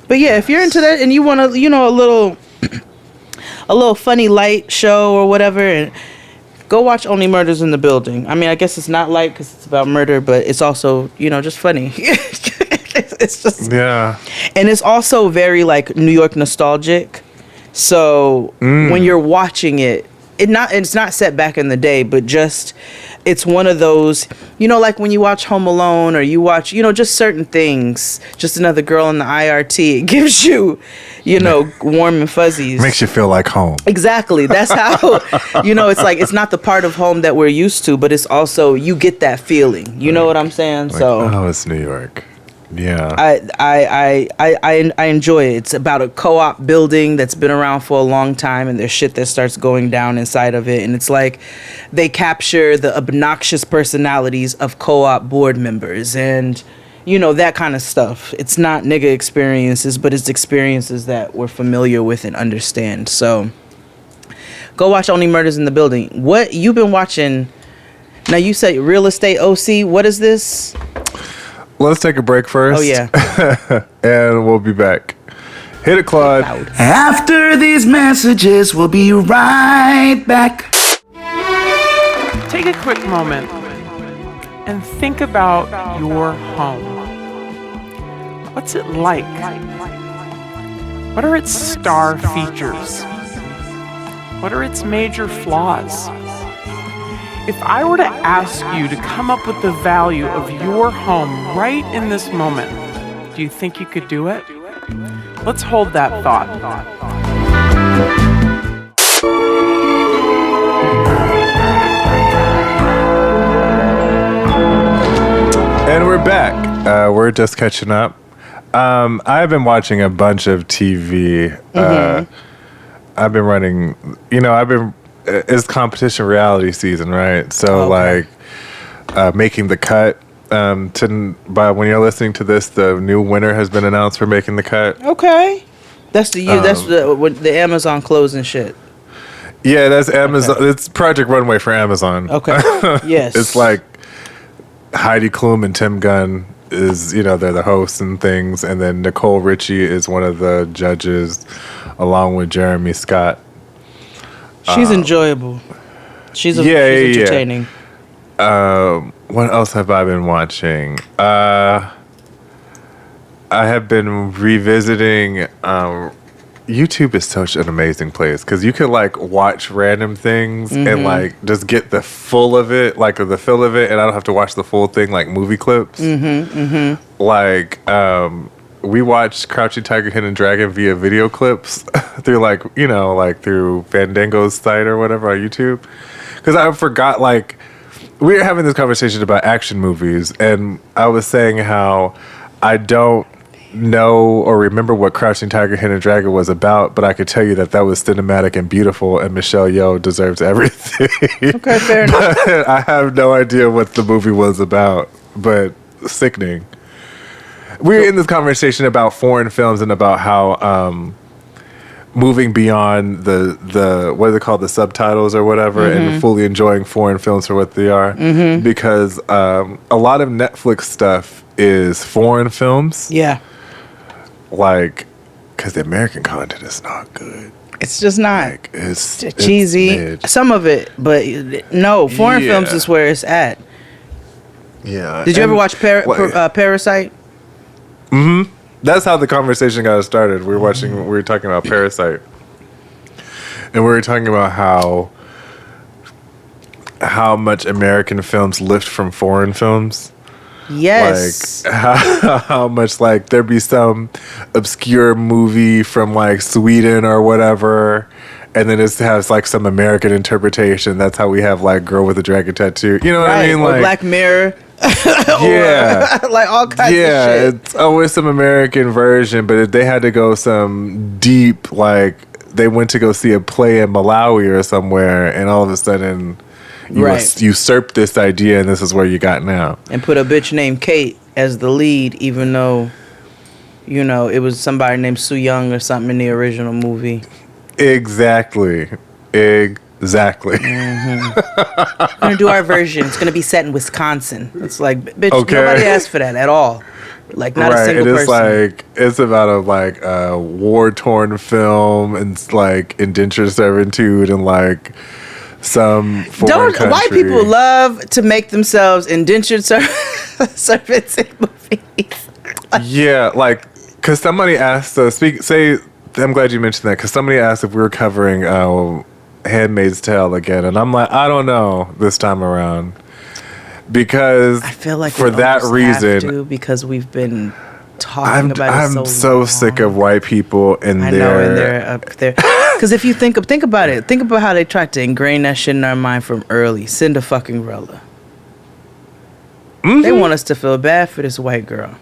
But yeah, if you're into that and you want to, you know, a little funny light show or whatever, and go watch Only Murders in the Building. I mean, I guess it's not light because it's about murder, but it's also, you know, just funny. It's just, yeah. And it's also very like New York nostalgic. So when you're watching it, it's not set back in the day, but just it's one of those, you know, like when you watch Home Alone or you watch, you know, just certain things, just Another Girl in the IRT, it gives you, you know, warm and fuzzies. Makes you feel like home. Exactly. That's how, you know, it's like, it's not the part of home that we're used to, but it's also, you get that feeling. You know what I'm saying? Like, so, oh, it's New York. Yeah. I enjoy it. It's about a co-op building that's been around for a long time, and there's shit that starts going down inside of it, and it's like they capture the obnoxious personalities of co-op board members and, you know, that kind of stuff. It's not nigga experiences, but it's experiences that we're familiar with and understand. So go watch Only Murders in the Building. What you've been watching now? You said Real Estate OC. What is this? Let's take a break first. Oh, yeah. And we'll be back. Hit it, Claude. After these messages, we'll be right back. Take a quick moment and think about your home. What's it like? What are its star features? What are its major flaws? If I were to ask you to come up with the value of your home right in this moment, do you think you could do it? Let's hold that thought. And we're back. We're just catching up. I've been watching a bunch of TV. I've been running, you know, it's competition reality season, right? So like Making the Cut By when you're listening to this, the new winner has been announced for making the cut. Okay. That's the the Amazon closing shit. Yeah, that's Amazon. Okay. It's Project Runway for Amazon. Okay. Yes. It's like Heidi Klum and Tim Gunn is, they're the hosts and things, and then Nicole Richie is one of the judges, along with Jeremy Scott. She's enjoyable. She's entertaining. What else have I been watching? I have been revisiting. YouTube is such an amazing place because you can like watch random things and like just get the full of it, like the feel of it, and I don't have to watch the full thing like movie clips. Like we watched Crouching Tiger, Hidden Dragon via video clips through like through Fandango's site or whatever on YouTube, because I forgot like. We were having this conversation about action movies, and I was saying how I don't know or remember what Crouching Tiger, Hidden Dragon was about, but I could tell you that was cinematic and beautiful, and Michelle Yeoh deserves everything. Okay, fair enough. I have no idea what the movie was about, but sickening. We were in this conversation about foreign films and about how moving beyond the what are they called, the subtitles or whatever, and fully enjoying foreign films for what they are, because a lot of Netflix stuff is foreign films. Yeah, like because the American content is not good. It's just not. Like, it's cheesy. It's some of it, but no, foreign films is where it's at. Yeah. Did you ever watch Parasite? That's how the conversation got started. We were talking about Parasite, and we were talking about how much American films lift from foreign films. Yes. Like how much like there'd be some obscure movie from like Sweden or whatever, and then it has like some American interpretation. That's how we have like Girl with a Dragon Tattoo. You know what I mean? Or Like Black Mirror. Yeah. Like all kinds of shit. Yeah, it's always some American version, but if they had to go some deep, like they went to go see a play in Malawi or somewhere, and all of a sudden you usurped this idea, and this is where you got now. And put a bitch named Kate as the lead, even though, it was somebody named Soo Young or something in the original movie. Exactly. We're gonna do our version. It's gonna be set in Wisconsin. It's like, bitch, nobody asked for that at all. Like, not a single person. Like it's about a war-torn film, and it's like indentured servitude and like some foreign country. White people love to make themselves indentured servants in movies. Yeah, like because somebody asked us. I'm glad you mentioned that because somebody asked if we were covering Handmaid's Tale again, and I'm like, I don't know this time around, because I feel like for that reason, because we've been talking about it I'm so sick of white people and they're up there. Because if you think about it, think about how they tried to ingrain that shit in our mind from early. Cinderella. They want us to feel bad for this white girl.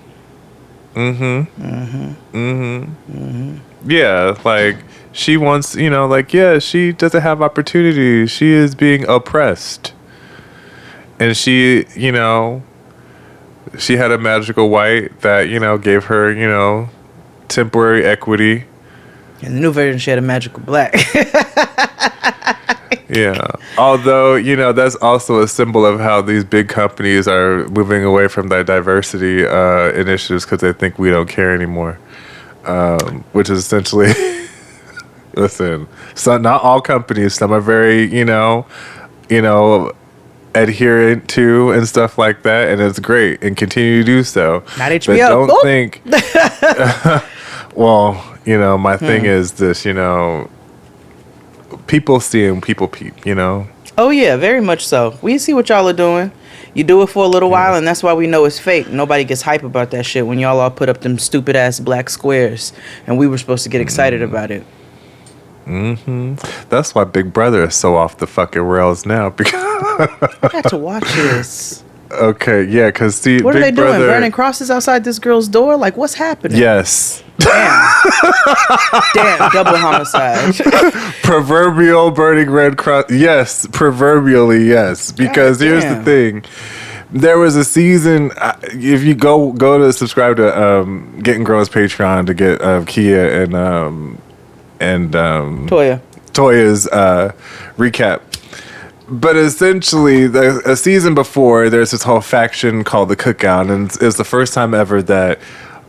Yeah, like she wants, she doesn't have opportunities. She is being oppressed. And she, she had a magical white that, gave her, temporary equity. In the new version, she had a magical black. Yeah. Although, that's also a symbol of how these big companies are moving away from their diversity initiatives because they think we don't care anymore. Which is essentially, listen, so not all companies, some are very, adherent to and stuff like that, and it's great and continue to do so. Not HBO. But don't think, well, my thing is this, people seeing people peep, Oh yeah, very much so. We see what y'all are doing. You do it for a little while, and that's why we know it's fake. Nobody gets hype about that shit when y'all all put up them stupid ass black squares, and we were supposed to get excited about it. That's why Big Brother is so off the fucking rails now. Because I got to watch this. Okay, yeah, because see, what Big are they Brother, doing? Burning crosses outside this girl's door? Like, what's happening? Yes. Damn, double homicide. Proverbial burning red cross. Yes, proverbially, yes. Because here's the thing. There was a season. If you go to subscribe to Getting Girls Patreon to get Kia and Toya's recap. But essentially, a season before, there's this whole faction called the Cookout, and it's the first time ever that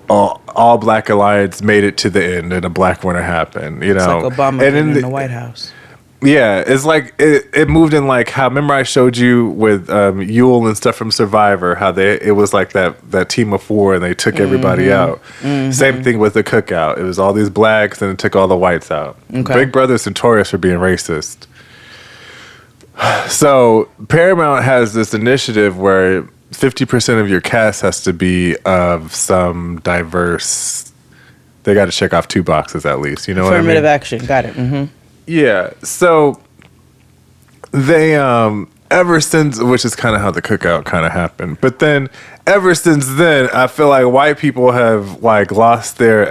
all Black Alliance made it to the end, and a black winner happened. You know, it's like Obama in the White House. Yeah, it's like it moved in like how. Remember, I showed you with Yule and stuff from Survivor how it was like that team of four, and they took everybody out. Same thing with the Cookout. It was all these blacks, and it took all the whites out. Okay. Big Brother's notorious for being racist. So Paramount has this initiative where 50% of your cast has to be of some diverse. They got to check off 2 boxes at least. You know what I mean? Affirmative action. Got it. Mm-hmm. Yeah. So they ever since, which is kind of how the Cookout kind of happened, but then ever since then, I feel like white people have like lost their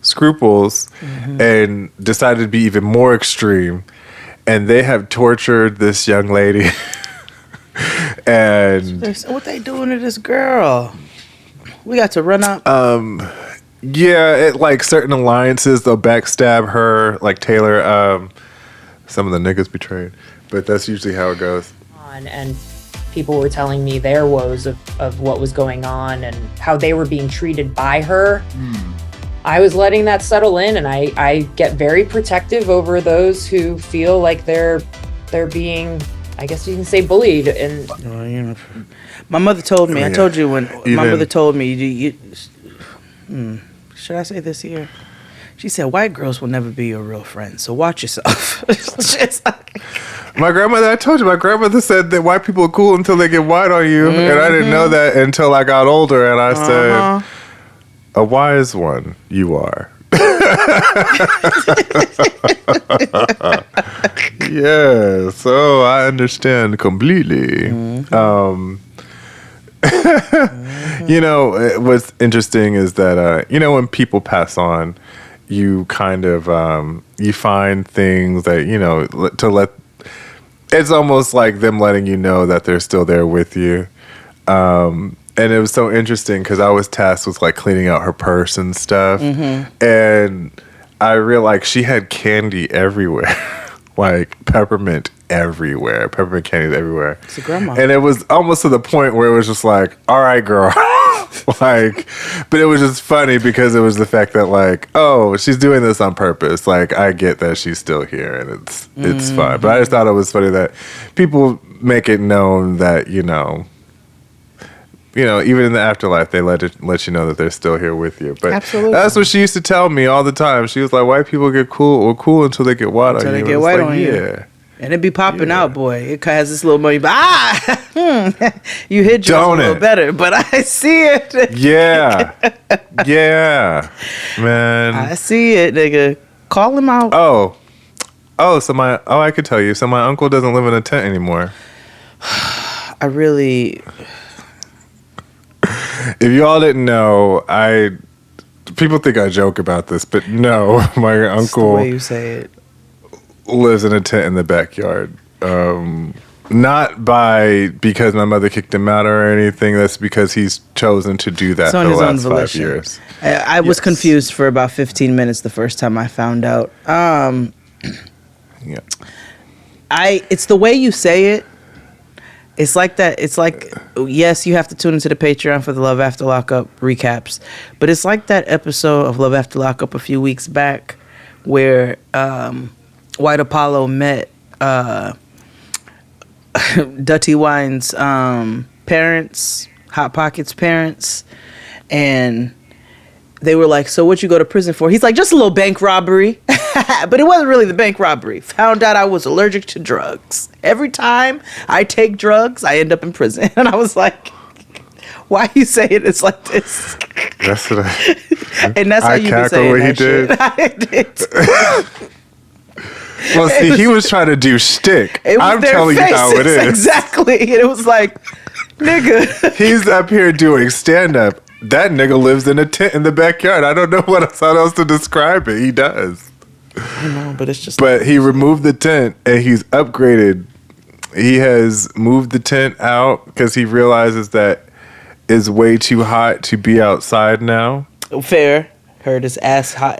scruples and decided to be even more extreme. And they have tortured this young lady. And what they doing to this girl? We got to run up. Yeah, like certain alliances, they'll backstab her, like Taylor. Some of the niggas betrayed, but that's usually how it goes. And people were telling me their woes of what was going on and how they were being treated by her. I was letting that settle in, and I get very protective over those who feel like they're being, I guess you can say, bullied. And my mother told me. I told you when my mother told me. Should I say this here? She said, "White girls will never be your real friends, so watch yourself." My grandmother, I told you, my grandmother said that white people are cool until they get white on you, and I didn't know that until I got older, and I said, "A wise one, you are." Yeah, so I understand completely. You know, what's interesting is that, you know, when people pass on, you kind of, you find things that, you know, it's almost like them letting you know that they're still there with you. And it was so interesting because I was tasked with like cleaning out her purse and stuff. And I realized she had candy everywhere. Like peppermint everywhere. Peppermint candy everywhere. It's a grandma. And it was almost to the point where it was just like, all right, girl. Like, but it was just funny because it was the fact that like, oh, she's doing this on purpose. Like, I get that she's still here and it's fine. But I just thought it was funny that people make it known that, you know, even in the afterlife, they let you know that they're still here with you. But absolutely. That's what she used to tell me all the time. She was like, white people get cool until they get white on you. Until they get white on you. Yeah. And it be popping out, boy. It has this little money. You hit yours a little better, but I see it. Yeah. Yeah. Man. I see it, nigga. Call him out. Oh, I could tell you. So my uncle doesn't live in a tent anymore. If you all didn't know, people think I joke about this, but no, my uncle. That's the way you say it. Lives in a tent in the backyard. Not because my mother kicked him out or anything. That's because he's chosen to do that for the last 5 years. I was confused for about 15 minutes the first time I found out. Yeah. It's the way you say it. It's like that. It's like, yes, you have to tune into the Patreon for the Love After Lockup recaps, but it's like that episode of Love After Lockup a few weeks back where White Apollo met Dutty Wine's parents, Hot Pocket's parents, and they were like, "So what you go to prison for?" He's like, "Just a little bank robbery." But it wasn't really the bank robbery. Found out I was allergic to drugs. Every time I take drugs, I end up in prison. And I was like, why you say it's like this? That's what and that's how you can say what that he shit. did. I did. Well, see, he was trying to do shtick. I'm telling you how it is. Exactly. And it was like, nigga. He's up here doing stand-up. That nigga lives in a tent in the backyard. I don't know how else to describe it. He does. I know, but it's just. But he removed the tent and he's upgraded he has moved the tent out because he realizes that it's way too hot to be outside now. Fair. Heard his ass hot,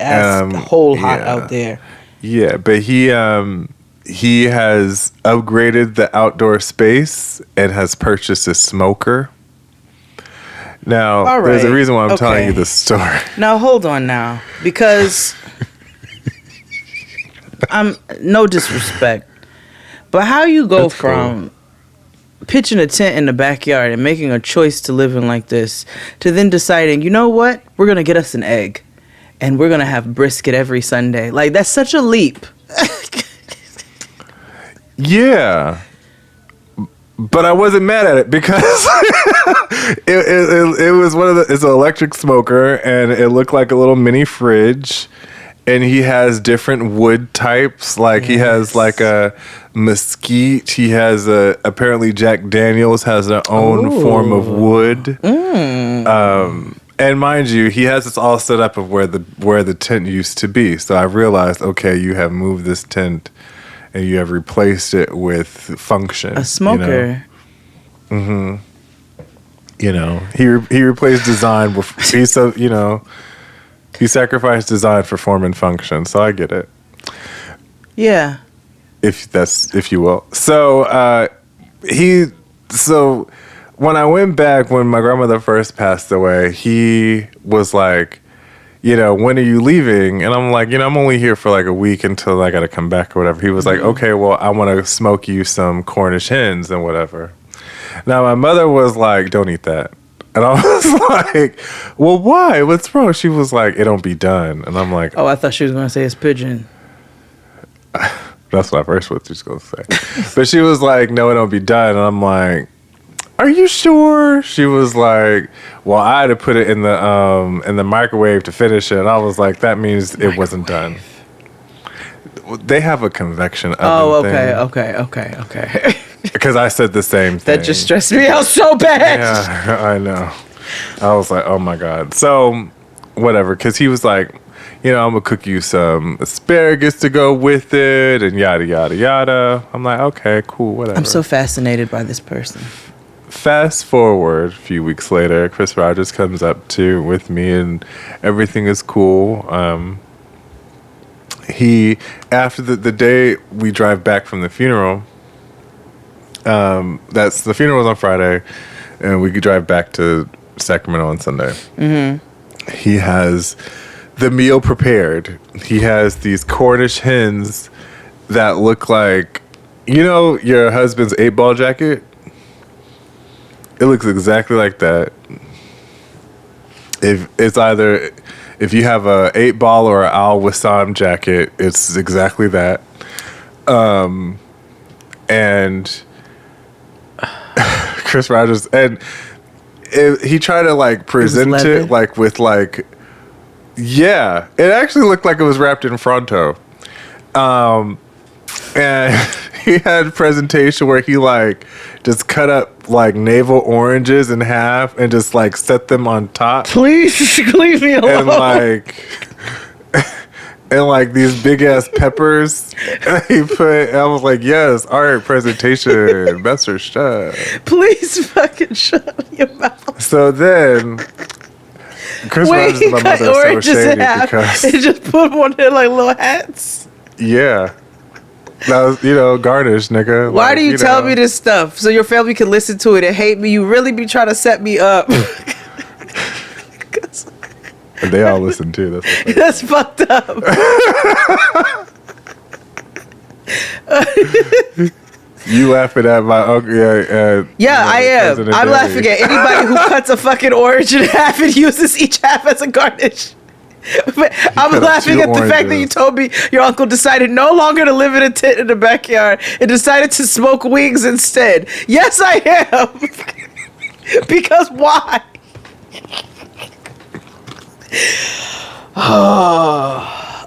hole hot out there. Yeah, but he has upgraded the outdoor space and has purchased a smoker. Now, All right. there's a reason why I'm telling you this story. Now, hold on now. Because I'm no disrespect, but how you go from pitching a tent in the backyard and making a choice to live in like this to then deciding, you know what? We're going to get us an egg and we're going to have brisket every Sunday. Like, that's such a leap. Yeah. But I wasn't mad at it because it was it's an electric smoker and it looked like a little mini fridge. And he has different wood types. Like he has like a mesquite. He has apparently Jack Daniels has their own form of wood. And mind you, he has this all set up of where the tent used to be. So I realized, okay, you have moved this tent and you have replaced it with function. A smoker. You know, he replaced design with he sacrificed design for form and function. So I get it. Yeah. If you will. So when I went back when my grandmother first passed away, he was like, you know, when are you leaving? And I'm like, you know, I'm only here for like a week until I got to come back or whatever. He was like, okay, well, I want to smoke you some Cornish hens and whatever. Now, my mother was like, don't eat that. And I was like, well, why? What's wrong? She was like, it don't be done. And I'm like, oh, I thought she was going to say it's pigeon. That's what I first was just going to say. But she was like, no, it don't be done. And I'm like, are you sure? She was like, well, I had to put it in the microwave to finish it. And I was like, that means it wasn't done. They have a convection oven thing. Okay. Because I said the same thing. That just stressed me out so bad. Yeah, I know. I was like, oh my God. So, whatever. Because he was like, you know, I'm going to cook you some asparagus to go with it and yada, yada, yada. I'm like, okay, cool, whatever. I'm so fascinated by this person. Fast forward a few weeks later, Chris Rogers comes up with me and everything is cool. After the day we drive back from the funeral, the funeral was on Friday, and we could drive back to Sacramento on Sunday. He has the meal prepared. He has these Cornish hens that look like, you know, your husband's 8-ball jacket. It looks exactly like that. If you have a 8-ball or an Al Wassam jacket, it's exactly that. And Chris Rogers, and he tried to like present it like with like, yeah, it actually looked like it was wrapped in Fronto. And he had a presentation where he like just cut up like navel oranges in half and just like set them on top. Please leave me alone. And like these big ass peppers. And I was like, yes, art presentation, Master Chef. Please fucking shut your mouth. So then Chris Rogers and my mother are so shady because and just put them on there like little hats. Yeah. That was, you know, garnish, nigga. Why like, do you tell me this stuff? So your family can listen to it and hate me? You really be trying to set me up. And they all listen too. That's fucked up. You laughing at my uncle? Yeah, I am. I'm laughing at anybody who cuts a fucking orange in half and uses each half as a garnish. I'm laughing at the fact that you told me your uncle decided no longer to live in a tent in the backyard and decided to smoke wings instead. Yes, I am. Because why?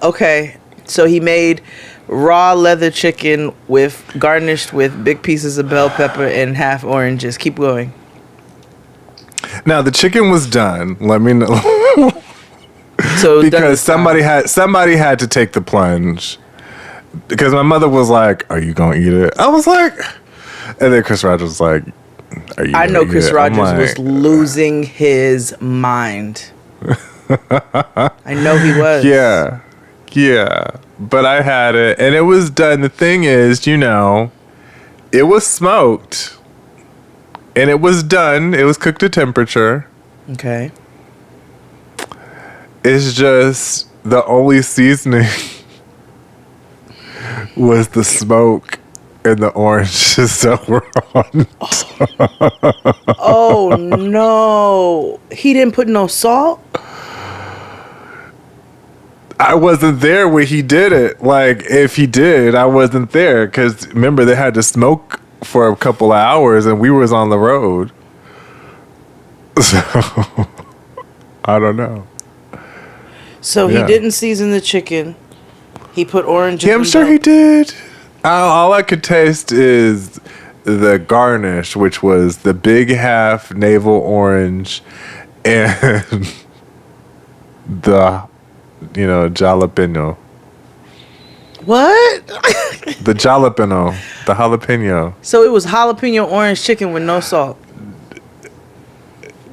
Okay, so he made raw leather chicken garnished with big pieces of bell pepper and half oranges. Keep going. Now the chicken was done. Let me know. So because somebody had to take the plunge. Because my mother was like, "Are you gonna eat it?" I was like, And then Chris Rogers was like, "Are you?" I know gonna Chris eat it?" I'm Rogers was losing his mind. I know he was. Yeah. But I had it, and it was done. The thing is, it was smoked, and it was done. It was cooked to temperature. Okay. It's just the only seasoning was the smoke and the oranges that were on. Oh no! He didn't put no salt. I wasn't there when he did it. Like, if he did, I wasn't there. Because, remember, they had to smoke for a couple of hours, and we was on the road. So, I don't know. So he didn't season the chicken. He put oranges. Yeah, I'm sure he did. All I could taste is the garnish, which was the big half navel orange and the... jalapeno. What? The jalapeno. So it was jalapeno orange chicken with no salt.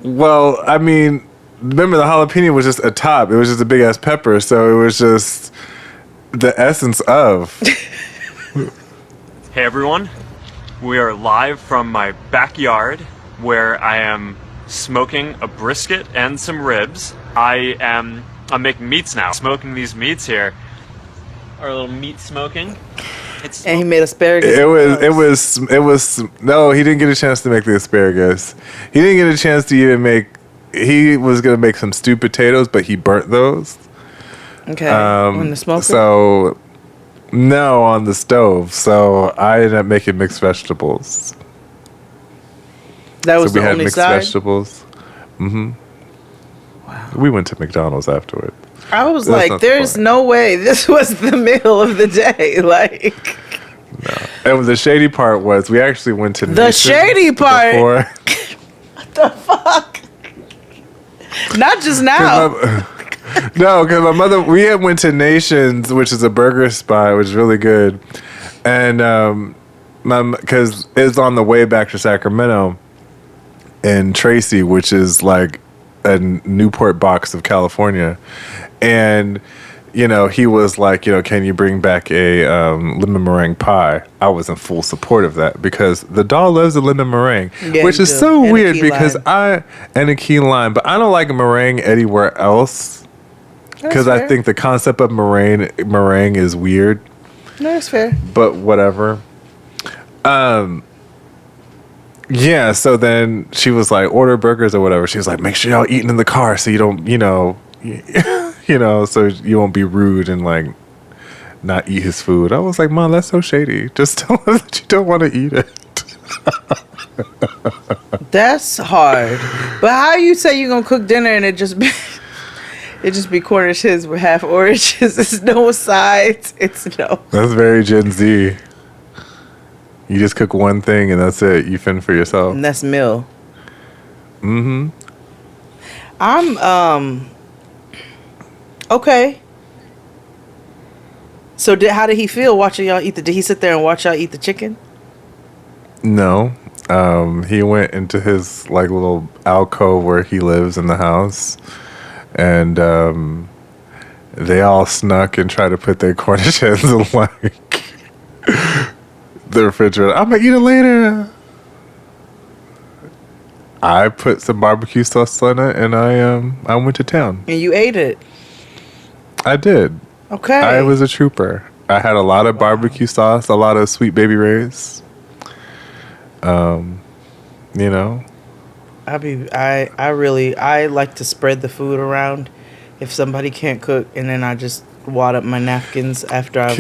Well, I mean, remember the jalapeno was just a top. It was just a big ass pepper, so it was just the essence of. Hey everyone, we are live from my backyard where I am smoking a brisket and some ribs. I'm making meats now. Smoking these meats here. Our little meat smoking. And he made asparagus. It was no, he didn't get a chance to make the asparagus. He didn't get a chance to even make. He was gonna make some stewed potatoes, but he burnt those. Okay. On the smoker. So no, on the stove. So I ended up making mixed vegetables. That was so we the had only mixed side? vegetables. Mm-hmm. Wow. We went to McDonald's afterward. I was like, there's no way this was the meal of the day. Like, no. And the shady part was we actually went to the shady part. Before. What the fuck? Not just now. No, because my mother, we had went to Nations, which is a burger spot, which is really good, and because it's on the way back to Sacramento, and Tracy, which is like a Newport box of California, and he was like, can you bring back a lemon meringue pie? I was in full support of that because the doll loves a lemon meringue, which is so weird because and a key lime, but I don't like meringue anywhere else. Because I think the concept of meringue is weird. No, that's fair. But whatever. Yeah, so then she was like, order burgers or whatever. She was like, make sure y'all eating in the car so you don't, so you won't be rude and like not eat his food. I was like, Mom, that's so shady. Just tell her that you don't want to eat it. That's hard. But how you say you're going to cook dinner and it just be Cornishes with half oranges? It's no sides. It's no. That's very Gen Z. You just cook one thing and that's it. You fend for yourself. And that's meal. Mm-hmm. I'm okay. So how did he feel watching y'all eat did he sit there and watch y'all eat the chicken? No. He went into his like little alcove where he lives in the house. And they all snuck and tried to put their Cornish hens in like the refrigerator. I'm gonna eat it later. I put some barbecue sauce on it, and I went to town. And you ate it. I did. Okay. I was a trooper. I had a lot of barbecue sauce, a lot of Sweet Baby Ray's. I like to spread the food around if somebody can't cook, and then I just wad up my napkins after I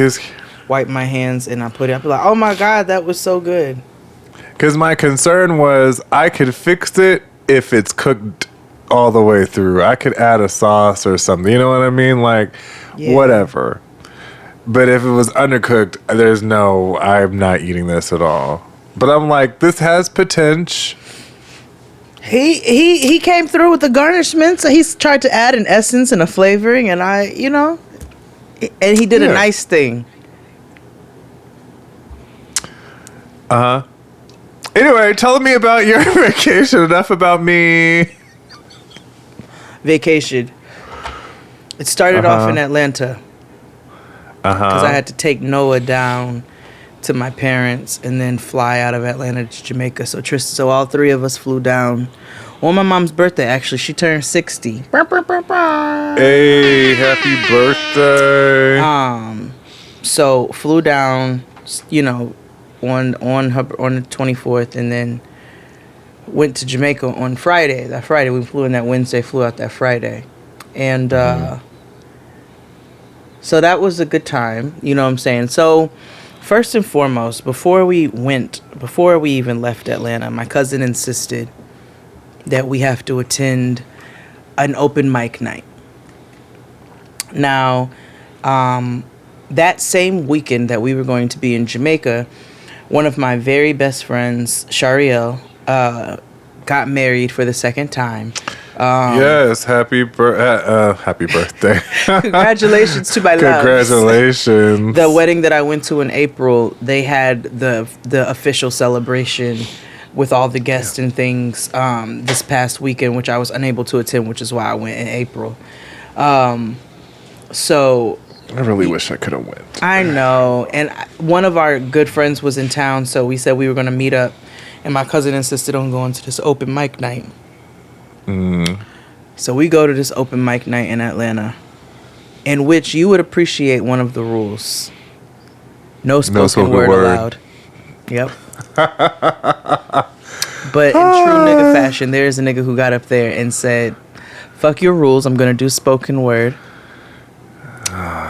wipe my hands and I put it. I'll be like, oh my God, that was so good. Because my concern was I could fix it if it's cooked all the way through. I could add a sauce or something. You know what I mean? Like, whatever. But if it was undercooked, I'm not eating this at all. But I'm like, this has potential. He came through with the garnishment, so he's tried to add an essence and a flavoring, and and he did a nice thing. Uh-huh. Anyway, tell me about your vacation. Enough about me. Vacation. It started off in Atlanta. Because I had to take Noah down to my parents and then fly out of Atlanta to Jamaica. So all three of us flew down on my mom's birthday. Actually, she turned 60. Hey, happy birthday! So flew down, on the 24th, and then went to Jamaica on Friday. That Friday we flew in that Wednesday, flew out that Friday, and so that was a good time. You know what I'm saying? So first and foremost, before we even left Atlanta, my cousin insisted that we have to attend an open mic night. Now, that same weekend that we were going to be in Jamaica, one of my very best friends, Shariel, got married for the second time. Yes, happy birthday. Congratulations to my love. Congratulations. The wedding that I went to in April, they had the official celebration with all the guests and things this past weekend, which I was unable to attend, which is why I went in April. So I really wish I could have went. I know. And one of our good friends was in town, so we said we were going to meet up. And my cousin insisted on going to this open mic night. So we go to this open mic night in Atlanta, in which you would appreciate one of the rules. No spoken word allowed. Yep. But in true nigga fashion, there's a nigga who got up there and said, "Fuck your rules, I'm going to do spoken word."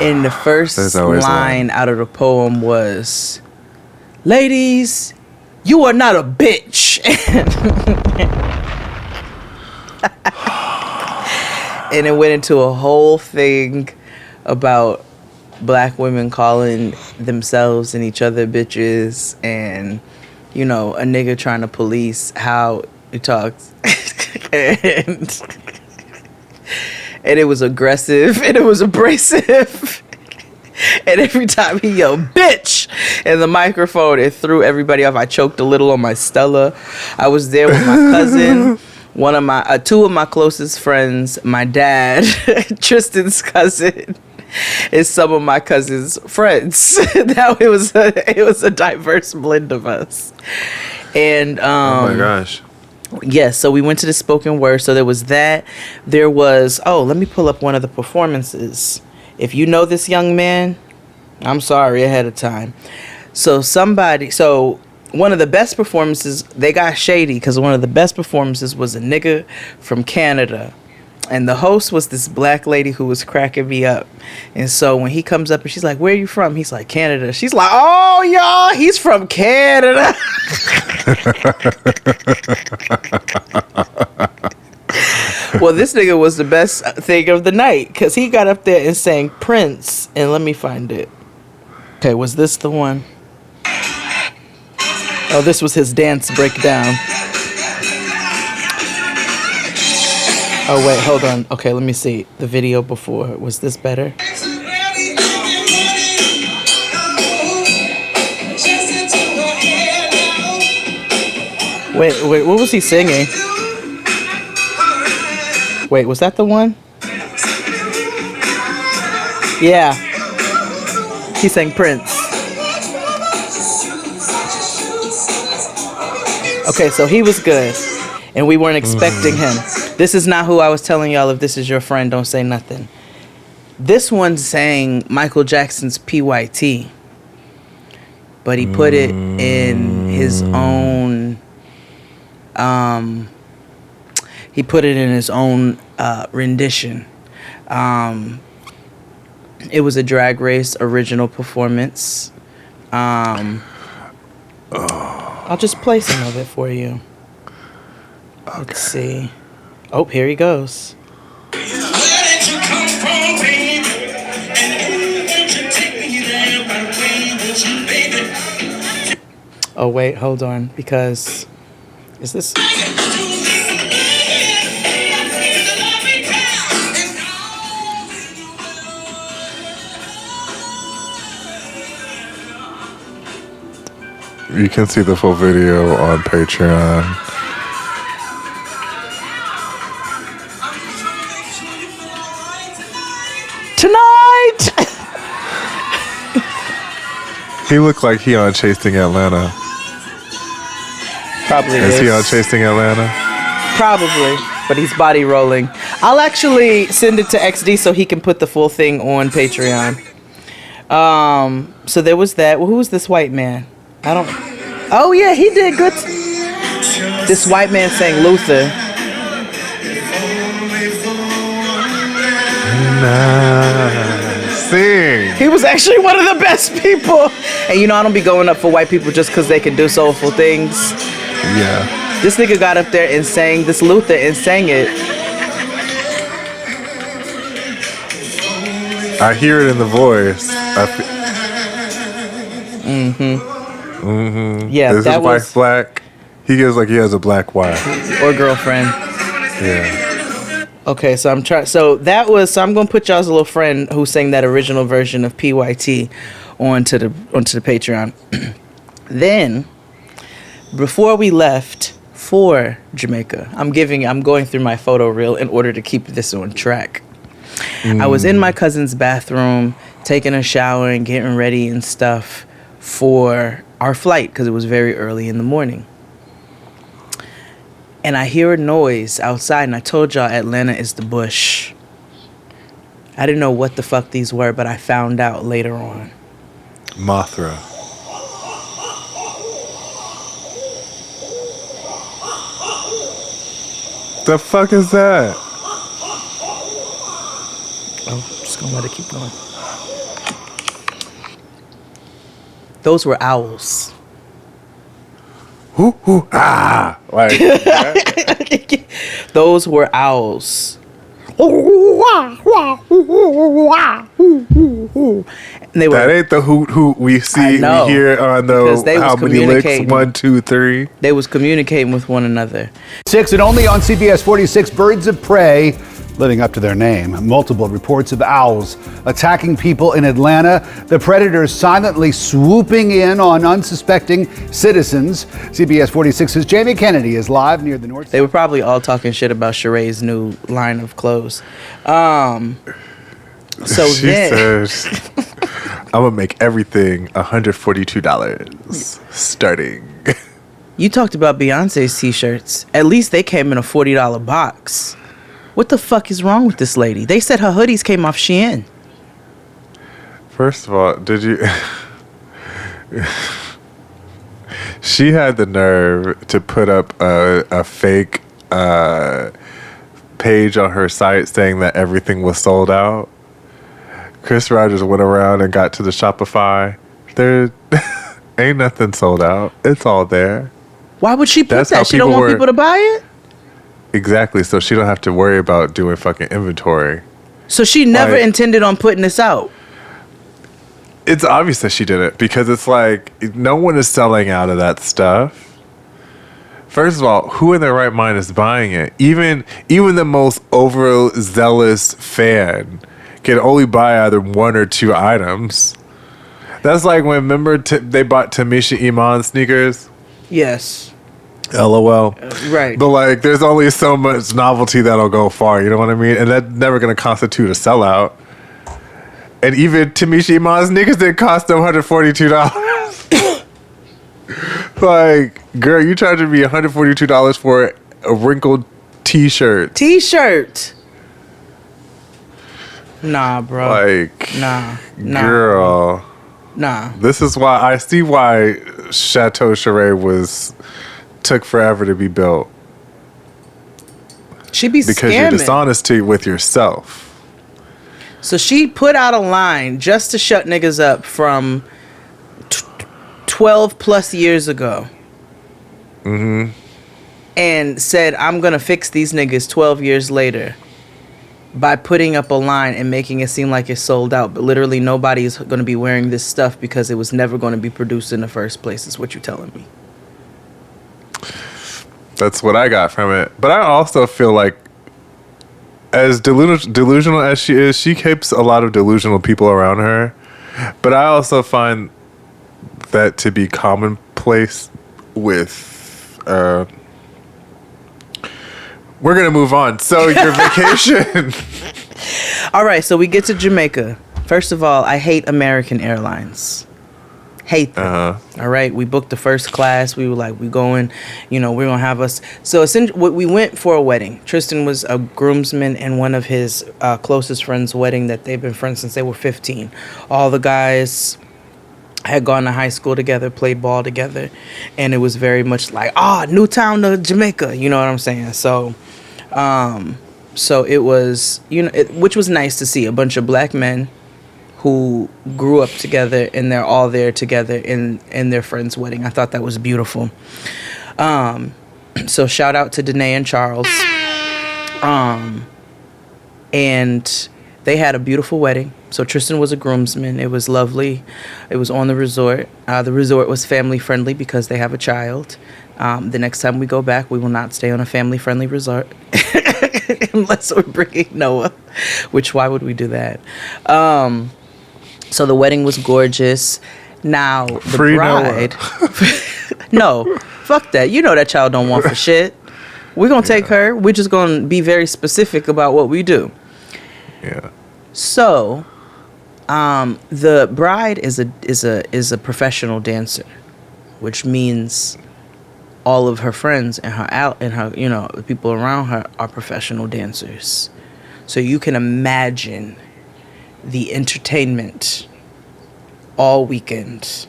And the first line out of the poem was, "Ladies, you are not a bitch." And it went into a whole thing about black women calling themselves and each other bitches, and a nigga trying to police how he talks. And it was aggressive and it was abrasive. And every time he yelled "bitch" in the microphone, it threw everybody off. I choked a little on my Stella. I was there with my cousin, two of my closest friends, my dad, Tristan's cousin, and some of my cousin's friends. Now it was a diverse blend of us. And oh my gosh. Yes, so we went to the spoken word. So there was that. There was, let me pull up one of the performances. If you know this young man, I'm sorry ahead of time. So one of the best performances, they got shady because one of the best performances was a nigga from Canada. And the host was this black lady who was cracking me up. And so when he comes up and she's like, "Where are you from?" He's like, "Canada." She's like, "Oh, y'all, he's from Canada." Well, this nigga was the best thing of the night because he got up there and sang Prince. And let me find it. Okay, was this the one? Oh, this was his dance breakdown. Oh, wait, hold on. Okay, let me see. The video before. Was this better? Wait, what was he singing? Wait, was that the one? Yeah. He sang Prince. Okay, so he was good. And we weren't expecting him. This is not who I was telling y'all. If this is your friend, don't say nothing. This one sang Michael Jackson's PYT. But he put it in his own... he put it in his own rendition. It was a Drag Race original performance. I'll just play some of it for you. Okay. Let's see. Oh, here he goes. Oh, wait, hold on, because is this... You can see the full video on Patreon. Tonight! He looked like he on Chasing Atlanta. Probably is. He on Chasing Atlanta? Probably, but he's body rolling. I'll actually send it to XD so he can put the full thing on Patreon. So there was that. Well, who was this white man? I don't. Oh yeah, he did good. This white man sang Luther. Sing. He was actually one of the best people. And you know, I don't be going up for white people just because they can do soulful things. Yeah. This nigga got up there and sang this Luther and sang it. I hear it in the voice. Yeah, is that his wife black? He gives like he has a black wife or girlfriend. Yeah. Okay, so I'm trying. So that was. So I'm gonna put y'all's little friend who sang that original version of PYT onto the Patreon. Then, before we left for Jamaica, I'm going through my photo reel in order to keep this on track. I was in my cousin's bathroom, taking a shower and getting ready and stuff for our flight because it was very early in the morning. And I hear a noise outside, and I told y'all Atlanta is the bush. I didn't know what the fuck these were, but I found out later on. Mothra. The fuck is that? Oh, just gonna let it keep going. Those were owls. Ah! Like, those were owls. And they were, that ain't the hoot we see we hear on the how many licks 1, 2, 3. They was communicating with one another. 6 and only on CBS 46, Birds of Prey living up to their name. Multiple reports of owls attacking people in Atlanta. The predators silently swooping in on unsuspecting citizens. CBS 46's Jamie Kennedy is live near the north. They were probably all talking shit about Sheree's new line of clothes. So she says, I'm gonna make everything $142 starting. You talked about Beyonce's t-shirts. At least they came in a $40 box. What the fuck is wrong with this lady? They said her hoodies came off Shein. First of all, did you... She had the nerve to put up a fake page on her site saying that everything was sold out. Chris Rogers went around and got to the Shopify. There ain't nothing sold out. It's all there. Why would she put that? She don't want people to buy it? Exactly, so she don't have to worry about doing fucking inventory. So she never intended on putting this out? It's obvious that she did it because it's like no one is selling out of that stuff. First of all, who in their right mind is buying it? Even the most overzealous fan can only buy either 1 or 2 items. That's like when, remember, they bought Tamisha Iman sneakers? Yes. LOL. Right. But like, there's only so much novelty that'll go far, you know what I mean? And that's never going to constitute a sellout. And even Tamisha Iman's niggas didn't cost them $142. Like, girl, you charging me $142 for a wrinkled t-shirt. T-shirt. Nah, bro. Like, nah. Girl. Nah. This is why I see why Chateau Sheree took forever to be built. She be because scamming. You're dishonest with yourself. So she put out a line just to shut niggas up from 12 plus years ago. Mm-hmm. And said, I'm going to fix these niggas 12 years later by putting up a line and making it seem like it's sold out. But literally nobody is going to be wearing this stuff because it was never going to be produced in the first place, is what you're telling me. That's what I got from it. But I also feel like as delusional as she is, she keeps a lot of delusional people around her. But I also find that to be commonplace place with. We're gonna move on. So your vacation. All right, so we get to Jamaica. First of all, I hate American Airlines. Hate them. All right, we booked the first class. We were like, we going, we're gonna have us. So essentially, we went for a wedding. Tristan was a groomsman in one of his closest friends' wedding that they've been friends since they were 15. All the guys had gone to high school together, played ball together, and it was very much like, new town to Jamaica. You know what I'm saying? So, it was, which was nice to see a bunch of black men who grew up together and they're all there together in their friend's wedding. I thought that was beautiful. So shout out to Danae and Charles. And they had a beautiful wedding. So Tristan was a groomsman. It was lovely. It was on the resort. The resort was family friendly because they have a child. The next time we go back, we will not stay on a family friendly resort unless we're bringing Noah, which why would we do that? So the wedding was gorgeous. Now the Free bride, no, fuck that. You know that child don't want for shit. We're gonna take her. We're just gonna be very specific about what we do. Yeah. So, the bride is a professional dancer, which means all of her friends and her the people around her are professional dancers. So you can imagine the entertainment all weekend,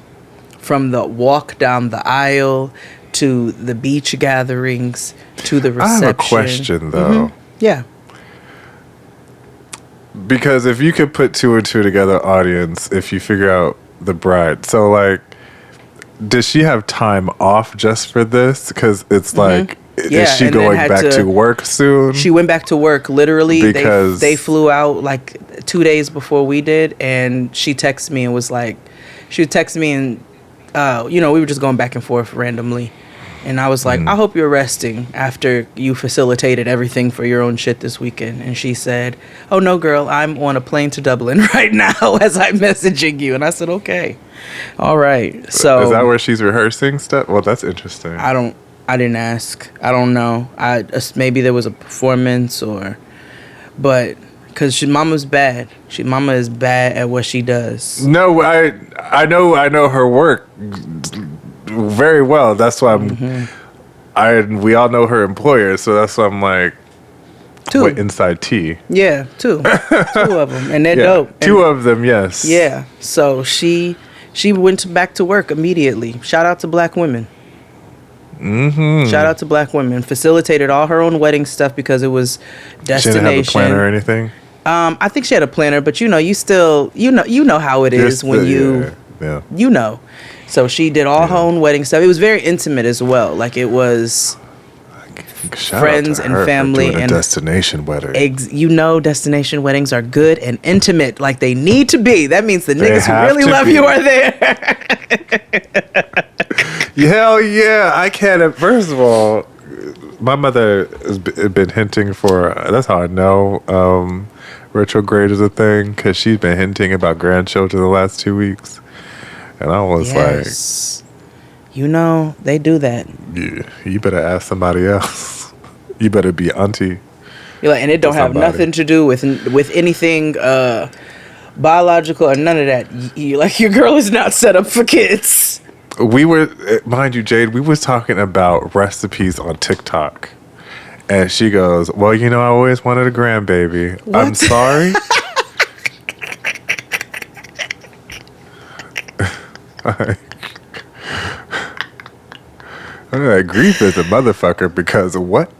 from the walk down the aisle to the beach gatherings to the reception. I have a question though. Yeah. Because if you could put two and two together, audience, if you figure out the bride, so like, does she have time off just for this? Because it's like, is she going back to work soon? She went back to work literally. Because they flew out like 2 days before we did, and she texted me and was like, we were just going back and forth randomly. And I was like, I hope you're resting after you facilitated everything for your own shit this weekend. And she said, oh, no, girl, I'm on a plane to Dublin right now as I'm messaging you. And I said, okay. All right. So is that where she's rehearsing stuff? Well, that's interesting. I didn't ask. I don't know. Maybe there was a performance but because mama's bad. Mama is bad at what she does. No, I know her work very well. That's why we all know her employer, so that's why I'm like, two inside tea. Yeah, two of them, and they're dope. Two of them, yes. Yeah. So she went back to work immediately. Shout out to black women. Shout out to black women. Facilitated all her own wedding stuff because it was destination. She didn't have a planner or anything. I think she had a planner, but you know how it is when you know. So she did all her own wedding stuff. It was very intimate as well. Like it was friends and family and destination wedding. Destination weddings are good and intimate, like they need to be. That means the niggas who really love you are there. Hell yeah! I can't. First of all, my mother has been hinting for. That's how I know retrograde is a thing, because she's been hinting about grandchildren the last 2 weeks. And I was like, they do that. Yeah, you better ask somebody else. You better be auntie. You're like, and it don't have nothing to do with anything biological or none of that. Your girl is not set up for kids. We were, mind you, Jade, we was talking about recipes on TikTok. And she goes, well, I always wanted a grandbaby. What? I'm sorry? Grief is a motherfucker because of what?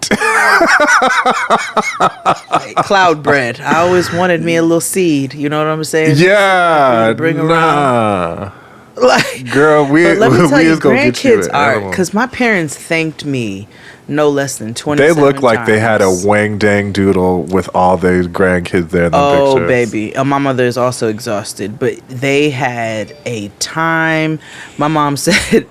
Cloud bread. I always wanted me a little seed. You know what I'm saying? Yeah. Bring around. Girl, we let me tell you, is gonna get you grandkids are, because my parents thanked me no less than 27 They look like they had a times. wang dang doodle with all the grandkids there in the Oh, pictures. baby. My mother is also exhausted, but they had a time. My mom said,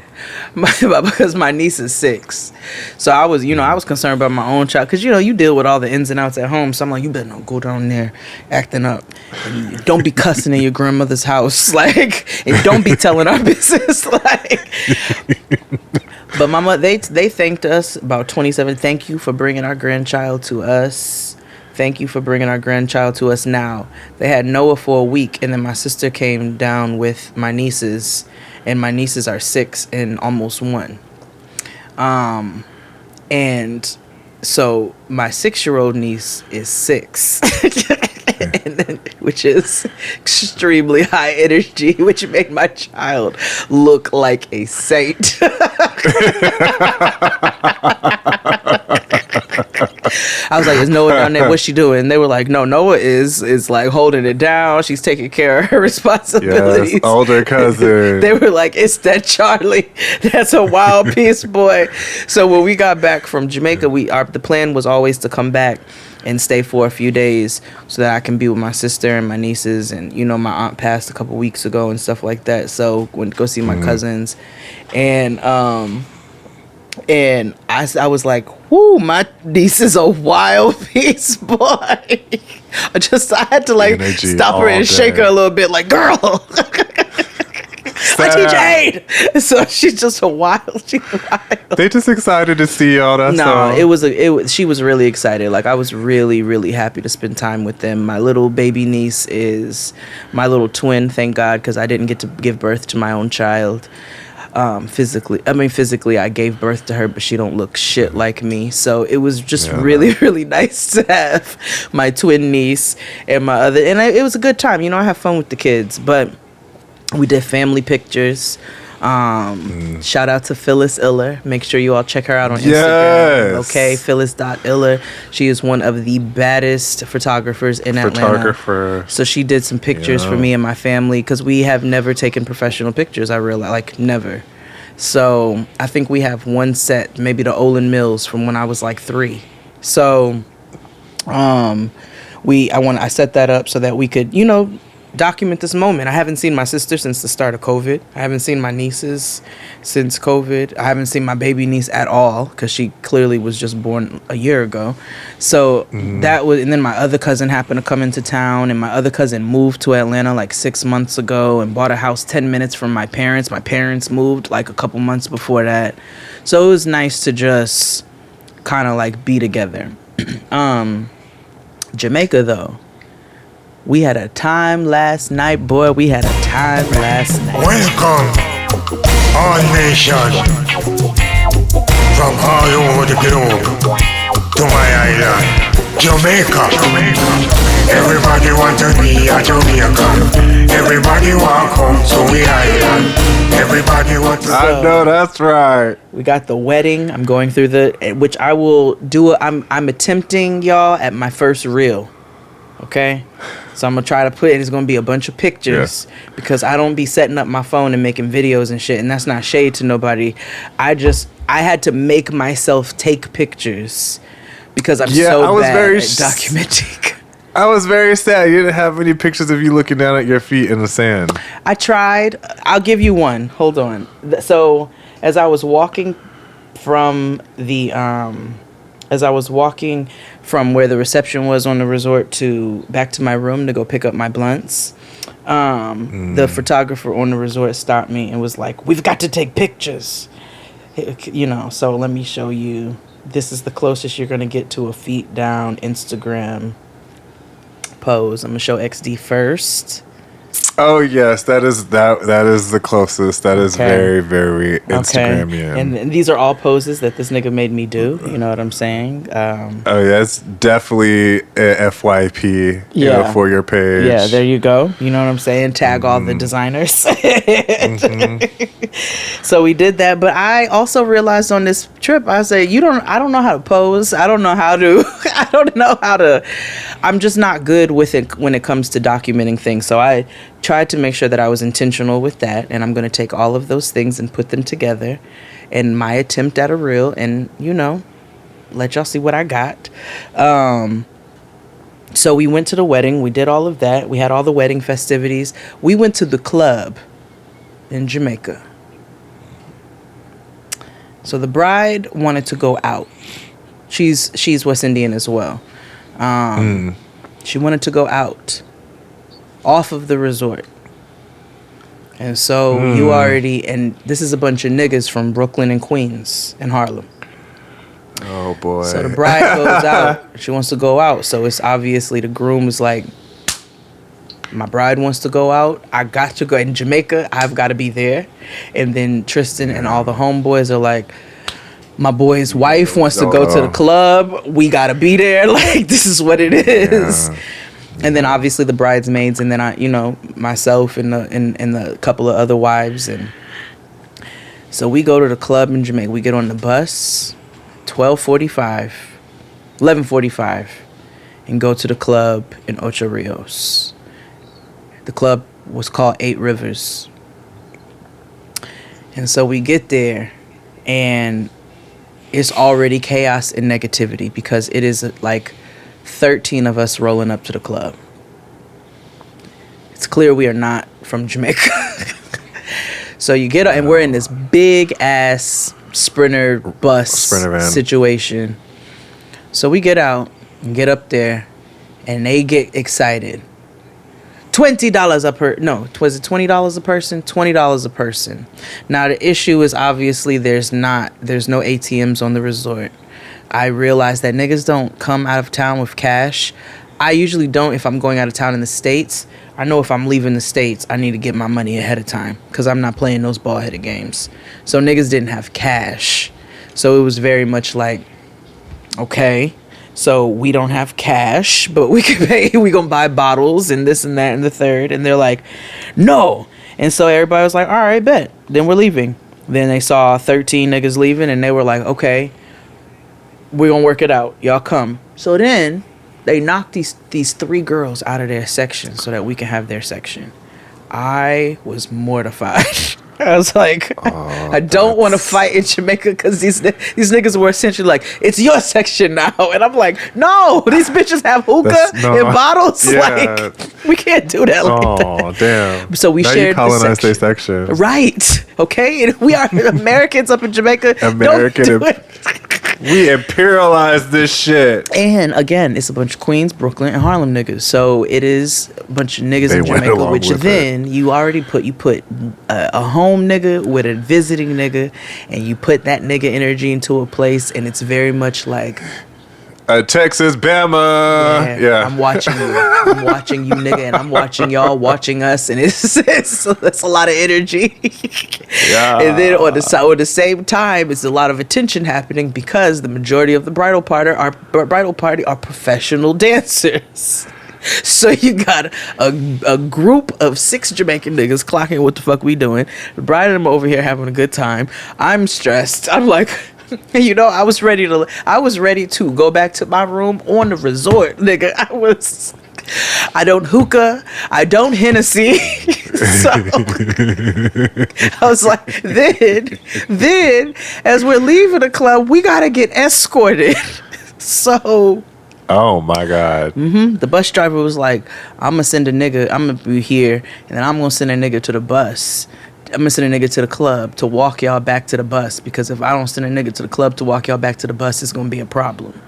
because my niece is 6. So I was, I was concerned about my own child. Because, you deal with all the ins and outs at home. So I'm like, you better not go down there acting up. And don't be cussing in your grandmother's house. Like, and don't be telling our business. Like, but mama, they thanked us about 27. Thank you for bringing our grandchild to us. Thank you for bringing our grandchild to us now. They had Noah for a week, and then my sister came down with my nieces, and my nieces are 6 and almost 1. And so my 6-year-old niece is 6, and then, which is extremely high energy, which made my child look like a saint. I was like, is Noah down there? What's she doing? And they were like, no, Noah is like holding it down. She's taking care of her responsibilities. Yes, older cousin. They were like, it's that Charlie. That's a wild piece boy. So when we got back from Jamaica, the plan was always to come back and stay for a few days so that I can be with my sister and my nieces. And, my aunt passed a couple weeks ago and stuff like that. So went to go see my cousins. And I was like, whoo, my niece is a wild piece, boy. I had to like Energy stop her and shake her a little bit, like, girl. I teach aid. So she's just she's wild. They just excited to see y'all. That's all. She was really excited. Like, I was really, really happy to spend time with them. My little baby niece is my little twin, thank God, because I didn't get to give birth to my own child. Physically, I gave birth to her, but she don't look shit like me. So it was just really, really nice to have my twin niece and my other, and it was a good time. I have fun with the kids, but we did family pictures. Shout out to Phyllis Iller. Make sure you all check her out on Instagram. Okay, Phyllis.Iller. She is one of the baddest photographers in Atlanta. So she did some pictures for me and my family because we have never taken professional pictures. I realize, like, never. So I think we have one set, maybe the Olin Mills from when I was like 3. So I set that up so that we could, document this moment. I haven't seen my sister since the start of COVID. I haven't seen my nieces since COVID. I haven't seen my baby niece at all because she clearly was just born a year ago. So that was, and then my other cousin happened to come into town, and my other cousin moved to Atlanta like 6 months ago and bought a house 10 minutes from my parents. My parents moved like a couple months before that. So it was nice to just kind of like be together. Jamaica though. We had a time last night, boy. We had a time last night. Welcome, all nations, from all over the globe, to my island, Jamaica. Everybody want to be a Jamaican. Everybody want home to the island. Everybody want to. I know that's right. We got the wedding. I'm going through which I will do. I'm attempting, y'all, at my first reel. Okay, so I'm gonna try to put it. It's gonna be a bunch of pictures because I don't be setting up my phone and making videos and shit. And that's not shade to nobody. I had to make myself take pictures because I'm so bad at documenting. I was very sad. You didn't have any pictures of you looking down at your feet in the sand. I tried. I'll give you one. Hold on. So as I was walking from from where the reception was on the resort to back to my room to go pick up my blunts, the photographer on the resort stopped me and was like, "We've got to take pictures." So let me show you. This is the closest you're going to get to a feet down Instagram pose. I'm going to show XD first. Oh yes, that is the closest. That is very, very Instagramian. And these are all poses that this nigga made me do. You know what I'm saying? Oh yeah, it's definitely a FYP. For your page. Yeah, there you go. You know what I'm saying? Tag all the designers. So we did that, but I also realized on this trip, I say, I don't know how to pose. I don't know how to. I'm just not good with it when it comes to documenting things. So I tried to make sure that I was intentional with that, and I'm going to take all of those things and put them together in my attempt at a reel. And let y'all see what I got. So we went to the wedding. We did all of that. We had all the wedding festivities. We went to the club in Jamaica. So the bride wanted to go out. She's West Indian as well. She wanted to go out off of the resort. And so you already, and this is a bunch of niggas from Brooklyn and Queens and Harlem. Oh boy. So the bride goes out. She wants to go out. So it's obviously the groom is like, my bride wants to go out. I got to go. In Jamaica, I've got to be there. And then Tristan and all the homeboys are like, my boy's wife wants to go to the club. We got to be there. Like, this is what it is. Yeah. And then obviously the bridesmaids, and then I, myself and the couple of other wives. And so we go to the club in Jamaica. We get on the bus, 11:45, and go to the club in Ocho Rios. The club was called 8 Rivers. And so we get there, and it's already chaos and negativity because it is like 13 of us rolling up to the club. It's clear we are not from Jamaica. So you get, and we're in this big ass Sprinter van situation. So we get out and get up there, and they get excited. $20 a per, no, was it $20 a person? $20 a person. Now the issue is obviously there's no ATMs on the resort. I realize that niggas don't come out of town with cash. I usually don't if I'm going out of town in the States. I know if I'm leaving the States, I need to get my money ahead of time because I'm not playing those ball-headed games. So niggas didn't have cash. So it was very much like, okay, so we don't have cash, but we can pay. We gonna buy bottles and this and that and the third. And they're like, no. And so everybody was like, all right, bet. Then we're leaving. Then they saw 13 niggas leaving, and they were like, okay, we're gonna work it out. Y'all come. So then they knocked these 3 girls out of their section so that we can have their section. I was mortified. I was like, I don't want to fight in Jamaica because these niggas were essentially like, it's your section now. And I'm like, no, these bitches have hookah and bottles. Yeah. Like, we can't do that like that. Oh, damn. So we shared the section. Their section. Right. Okay. And we are Americans up in Jamaica. We imperialized this shit. And again, it's a bunch of Queens, Brooklyn, and Harlem niggas. So it is a bunch of niggas in Jamaica, which then you put a home nigga with a visiting nigga, and you put that nigga energy into a place, and it's very much like Texas Bama. Yeah. I'm watching you, nigga, and I'm watching y'all watching us, and it's a lot of energy. Yeah. And then at the same time, it's a lot of attention happening because the majority of the bridal party are professional dancers. So you got a group of 6 Jamaican niggas clocking what the fuck we doing. The bride and them over here having a good time. I'm stressed. I'm like, I was ready to go back to my room on the resort, nigga. I don't hookah. I don't Hennessy. So I was like, then as we're leaving the club, we gotta get escorted. So. Oh my God. The bus driver was like, I'm gonna send a nigga. I'm gonna be here, and then I'm gonna send a nigga to the bus. I'm gonna send a nigga to the club to walk y'all back to the bus, because if I don't send a nigga to the club to walk y'all back to the bus, it's gonna be a problem.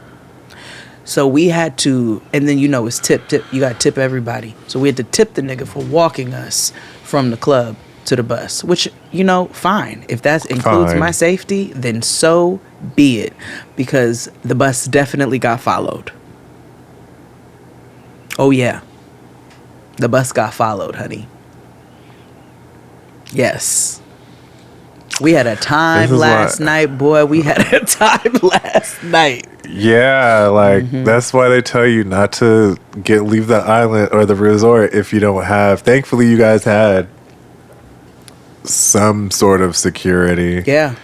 So we had to, and then it's tip. You gotta tip everybody. So we had to tip the nigga for walking us from the club to the bus, which, fine. If that includes my safety, then so be it, because the bus definitely got followed. Oh yeah, the bus got followed, honey. Yes. We had a time last night, boy. We had a time last night. Yeah, that's why they tell you not to leave the island or the resort if you don't have. Thankfully, you guys had some sort of security. Yeah.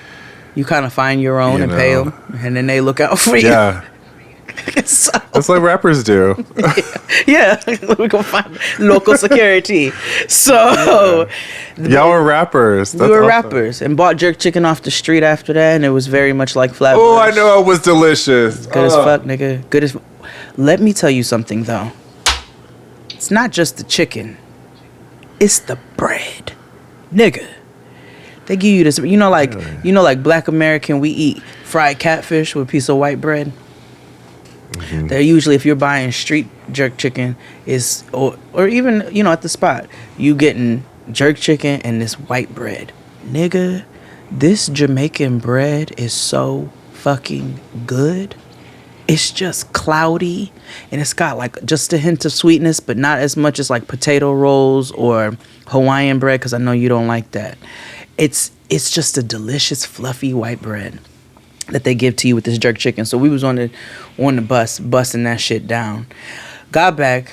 You kind of find your own and pay them, and then they look out for you. Yeah. So, That's like rappers do. yeah, we gonna find local security. So Y'all were rappers. we were rappers and bought jerk chicken off the street after that, and it was very much like Flatbush. Oh, I know it was delicious. Good as fuck, nigga. Good as. Let me tell you something though. It's not just the chicken. It's the bread, nigga. They give you this, like Black American, we eat fried catfish with a piece of white bread. Mm-hmm. They're usually, if you're buying street jerk chicken, or even at the spot, you getting jerk chicken and this white bread, nigga. This Jamaican bread is so fucking good. It's just cloudy, and it's got like just a hint of sweetness, but not as much as like potato rolls or Hawaiian bread, because I know you don't like that. It's just a delicious, fluffy white bread that they give to you with this jerk chicken. So we was on the bus, busting that shit down. Got back,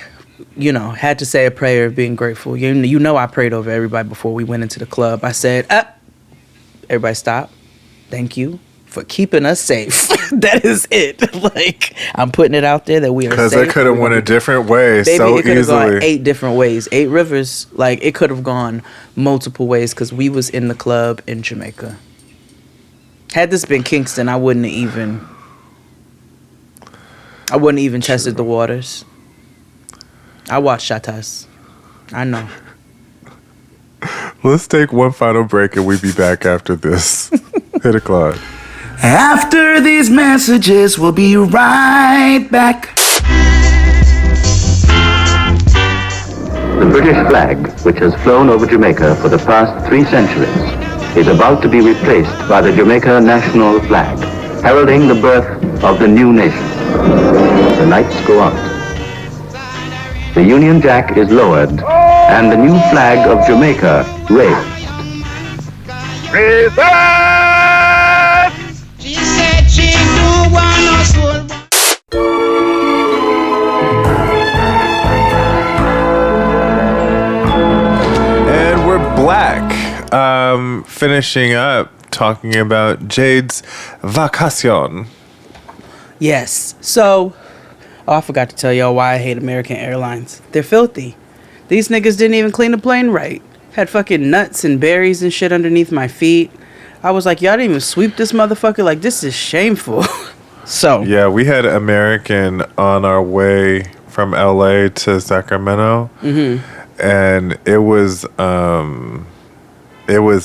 had to say a prayer of being grateful. You know I prayed over everybody before we went into the club. I said, everybody stop. Thank you for keeping us safe. That is it. Like, I'm putting it out there that we are safe. Because it could have went a different way Baby, so it could have easily. gone 8 different ways. 8 rivers. Like, it could have gone multiple ways because we was in the club in Jamaica. Had this been Kingston, I wouldn't have even tested the waters. I watched Shatas. I know. Let's take one final break and we'll be back after this. Hit a clock. After these messages, we'll be right back. The British flag, which has flown over Jamaica for the past 3 centuries, is about to be replaced by the Jamaica national flag, heralding the birth of the new nation. The lights go out. The Union Jack is lowered, and the new flag of Jamaica raised. She said she don't want no soul. And we're black. Finishing up talking about Jade's vacation. Yes. So, I forgot to tell y'all why I hate American Airlines. They're filthy. These niggas didn't even clean the plane right. Had fucking nuts and berries and shit underneath my feet. I was like, y'all didn't even sweep this motherfucker? Like, this is shameful. So. Yeah, we had American on our way from LA to Sacramento. Mm-hmm. And it was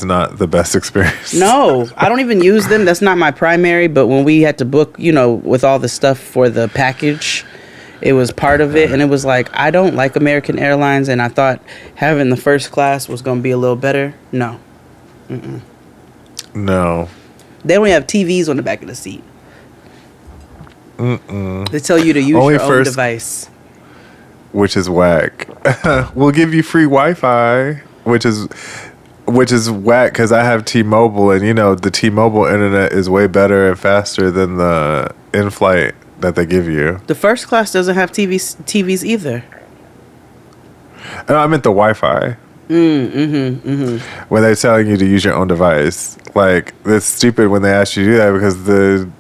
not the best experience. No, I don't even use them. That's not my primary. But when we had to book, with all the stuff for the package, it was part of it. And it was like, I don't like American Airlines. And I thought having the first class was going to be a little better. No. Mm-mm. No. They don't have TVs on the back of the seat. Mm-mm. They tell you to use your own device. Which is whack. We'll give you free Wi-Fi, which is whack because I have T-Mobile, and the T-Mobile internet is way better and faster than the in-flight that they give you. The first class doesn't have TVs either. No, I meant the Wi-Fi. When they're telling you to use your own device, like it's stupid when they ask you to do that because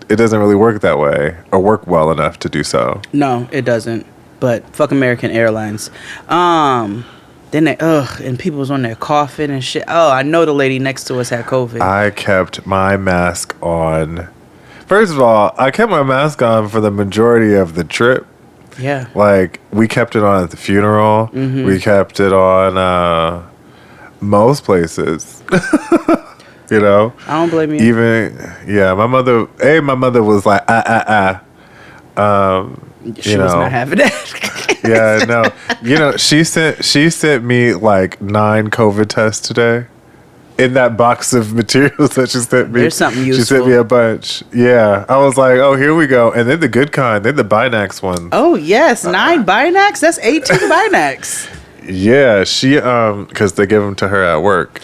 it doesn't really work that way or work well enough to do so. No, it doesn't. But fuck American Airlines. Then they and people was on there coughing and shit. Oh, I know the lady next to us had COVID. I kept my mask on. First of all, I kept my mask on for the majority of the trip. Yeah. Like, we kept it on at the funeral. Mm-hmm. We kept it on most places. I don't blame you. My mother was like, She was not having that. Yeah, no. She sent me like 9 COVID tests today. In that box of materials that she sent me. There's something useful. She sent me a bunch. Yeah. I was like, oh, here we go. And then the good kind. Then the Binax ones. Oh, yes. 9 Binax? That's 18 Binax. Yeah. She, because they give them to her at work.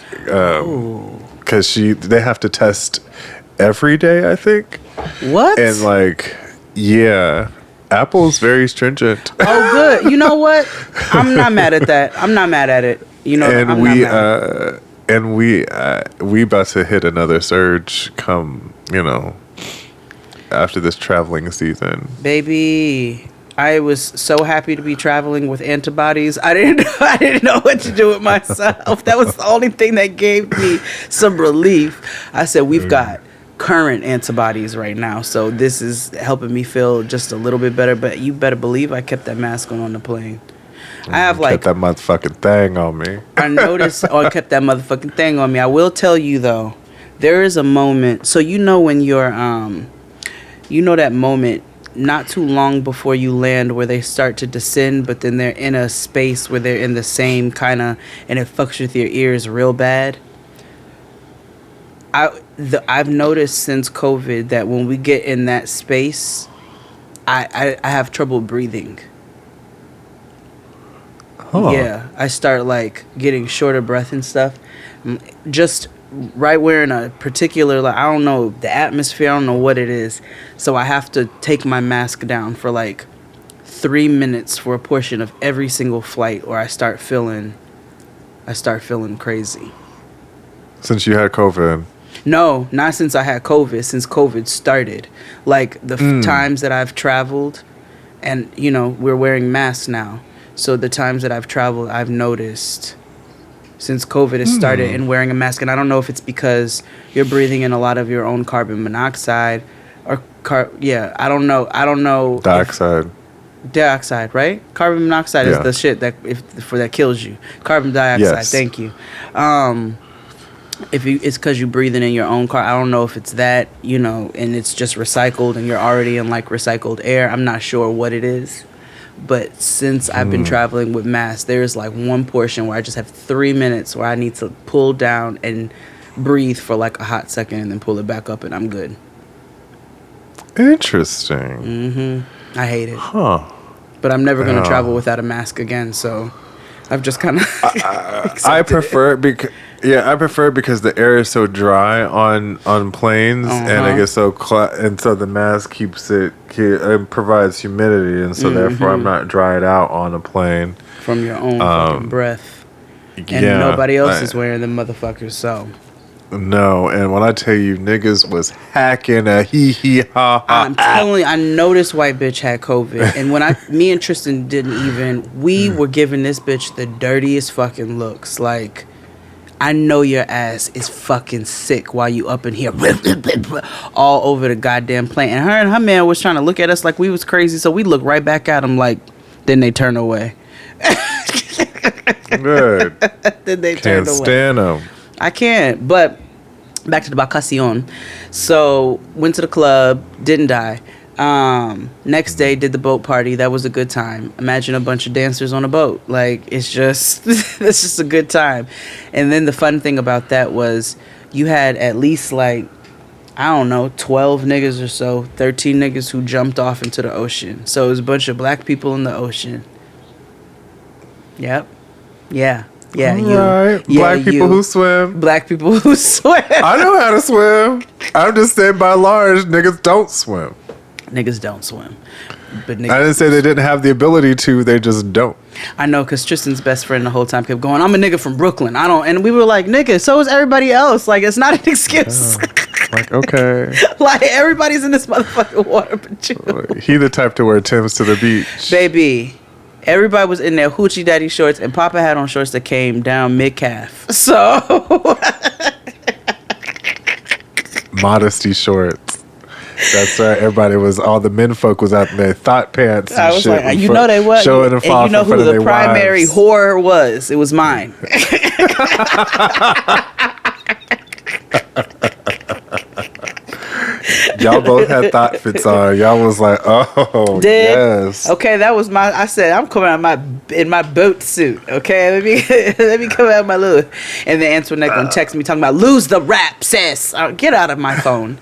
Because they have to test every day, I think. What? And like, yeah. Apple's very stringent. Oh, good. You know what? I'm not mad at that. I'm not mad at it. And we about to hit another surge come, after this traveling season? Baby, I was so happy to be traveling with antibodies. I didn't know what to do with myself. That was the only thing that gave me some relief. I said, we've got current antibodies right now, so this is helping me feel just a little bit better. But you better believe I kept that mask on the plane. I have Kept that motherfucking thing on me. I noticed, I kept that motherfucking thing on me. I will tell you though, there is a moment. So you know when you're, you know that moment not too long before you land where they start to descend, but then they're in a space where they're in the same kind of, and it fucks with your ears real bad. I've noticed since COVID that when we get in that space, I have trouble breathing. Huh. Yeah, I start like getting shorter breath and stuff. Just right where in a particular, like, I don't know the atmosphere, I don't know what it is. So I have to take my mask down for like 3 minutes for a portion of every single flight, or I start feeling crazy. Since you had COVID. No, not since I had COVID, since COVID started. Like the times that I've traveled, and you know, we're wearing masks now. So the times that I've traveled, I've noticed since COVID has started and wearing a mask. And I don't know if it's because you're breathing in a lot of your own carbon monoxide or I don't know. Dioxide, right? Carbon monoxide is the shit that kills you. Carbon dioxide, thank you. If it's because you're breathing in your own car, I don't know if it's that, you know, and it's just recycled and you're already in like recycled air. I'm not sure what it is. But since I've been traveling with masks, there's like one portion where I just have 3 minutes where I need to pull down and breathe for like a hot second and then pull it back up and I'm good. Interesting. I hate it. Huh. But I'm never going to travel without a mask again, so I've just kind of I prefer it because the air is so dry on planes and it gets so and so the mask it provides humidity, and so therefore I'm not dried out on a plane from your own fucking breath. And nobody else is wearing them motherfuckers, so. No, and when I tell you niggas was hacking a hee hee ha ha. I'm telling you, I noticed white bitch had COVID. And when me and Tristan we were giving this bitch the dirtiest fucking looks. Like, I know your ass is fucking sick while you up in here all over the goddamn plane. And her man was trying to look at us like we was crazy, so we looked right back at him like, then they turn away. Good. Then they turn away. Can't stand them. I can't, but back to the vacacion. So went to the club, didn't die. Next day did the boat party. That was a good time. Imagine a bunch of dancers on a boat. Like, it's just it's just a good time. And then the fun thing about that was you had at least like, I don't know, 12 niggas or so, 13 niggas who jumped off into the ocean. So it was a bunch of black people in the ocean. Yep. Yeah. Yeah, right. Black people who swim. Black people who swim. I know how to swim. I'm just saying by large, niggas don't swim. Niggas don't swim. But I didn't say they didn't have the ability to, they just don't. I know, because Tristan's best friend the whole time kept going, I'm a nigga from Brooklyn. I don't, and we were like, nigga, so is everybody else. Like, it's not an excuse. Like, okay. Like, everybody's in this motherfucking water, but you. He the type to wear Timbs to the beach. Baby. Everybody was in their hoochie daddy shorts, and Papa had on shorts that came down mid-calf. So. Modesty shorts. That's right. Everybody all the men folk was out in their thought pants and I was shit. like, you know they was. Showing And you know who the primary whore was. It was mine. Y'all both had thought fits on. Y'all was like, oh, yes. Okay, that was I said, I'm coming out in my boat suit. Okay, let me come out my little. And then Antoinette gonna text me talking about lose the rap, sis. Get out of my phone.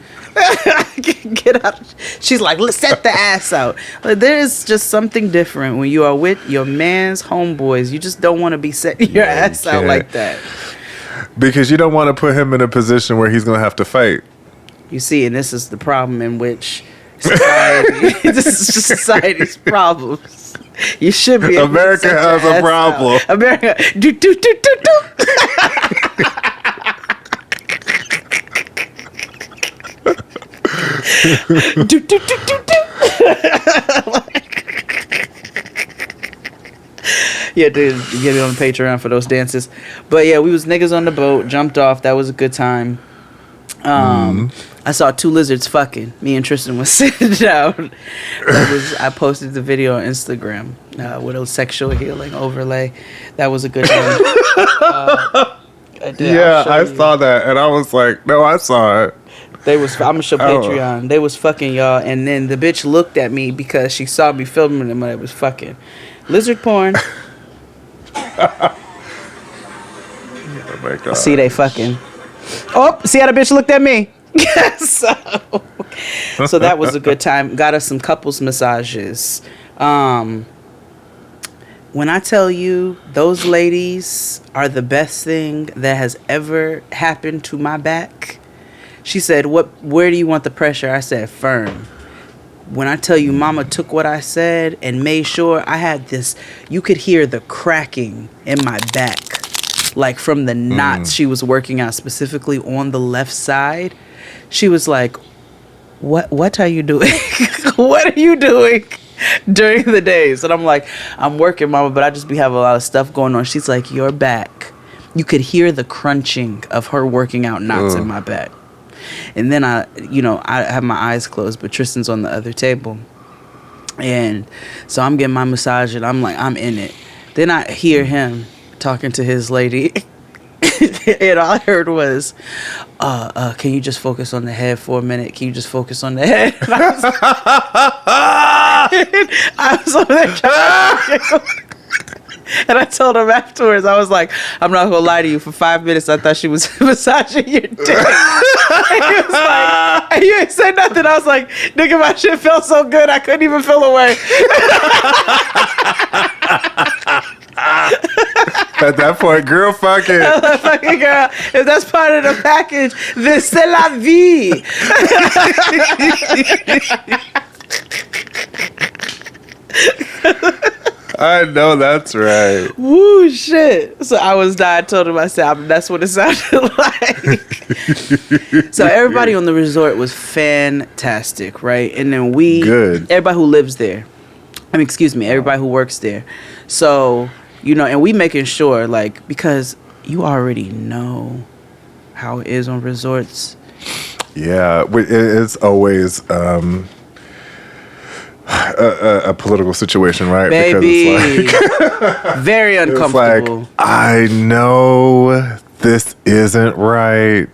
Get out. She's like, let's set the ass out. There's just something different when you are with your man's homeboys. You just don't want to be setting your ass out like that. Because you don't want to put him in a position where he's gonna have to fight. You see, and this is the problem in which society. This is just society's problems. You should be. America has a problem. Out. America. Do. do, do, do, do, do. Yeah, dude, get me on Patreon for those dances. But yeah, we was niggas on the boat, jumped off. That was a good time. I saw two lizards fucking. Me and Tristan was sitting down. I posted the video on Instagram with a sexual healing overlay. That was a good time. I saw that, and I was like, no, I saw it. I'm gonna show Patreon. They was fucking, y'all, and then the bitch looked at me because she saw me filming them when I was fucking. Lizard porn. Oh my god. See they fucking. Oh, see how the bitch looked at me. So that was a good time. Got us some couples massages. When I tell you those ladies are the best thing that has ever happened to my back. She said, where do you want the pressure? I said, firm. When I tell you mama took what I said and made sure I had this, you could hear the cracking in my back. Like from the knots she was working out, specifically on the left side. She was like, what are you doing? What are you doing during the days? And I'm like, I'm working, mama, but I just be having a lot of stuff going on. She's like, your back. You could hear the crunching of her working out knots in my back. And then I have my eyes closed, but Tristan's on the other table. And so I'm getting my massage and I'm like, I'm in it. Then I hear him talking to his lady. And all I heard was, can you just focus on the head for a minute? Can you just focus on the head? And I was over there trying to and I told him afterwards, I was like, I'm not gonna lie to you, for 5 minutes I thought she was massaging your dick. And he was like, and you ain't said nothing. I was like, nigga, my shit felt so good I couldn't even feel away. At that point, girl, fuck it. Fucking girl, if that's part of the package, then c'est la vie. I know that's right. Woo, shit. So I told him, I said, that's what it sounded like. So everybody on the resort was fantastic, right? And then everybody who lives there, everybody who works there. So, and we making sure, like, because you already know how it is on resorts. Yeah, it's always a political situation, right? Baby. Because it's like very uncomfortable. It's like, I know this isn't right,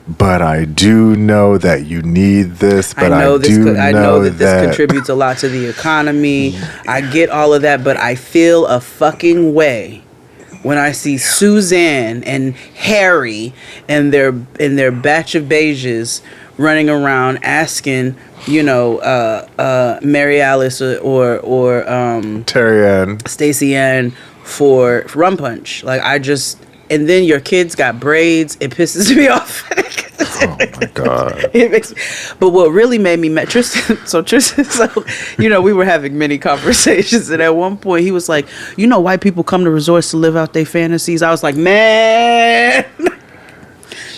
but I do know that you need this. But I know that this contributes a lot to the economy. I get all of that, but I feel a fucking way when I see Suzanne and Harry and their batch of beiges running around asking, Mary Alice or Terry Ann, Stacey Ann for rum punch. Like, and then your kids got braids. It pisses me off. Oh my god! But what really made me mad, Tristan. So we were having many conversations, and at one point he was like, white people come to resorts to live out their fantasies. I was like, man,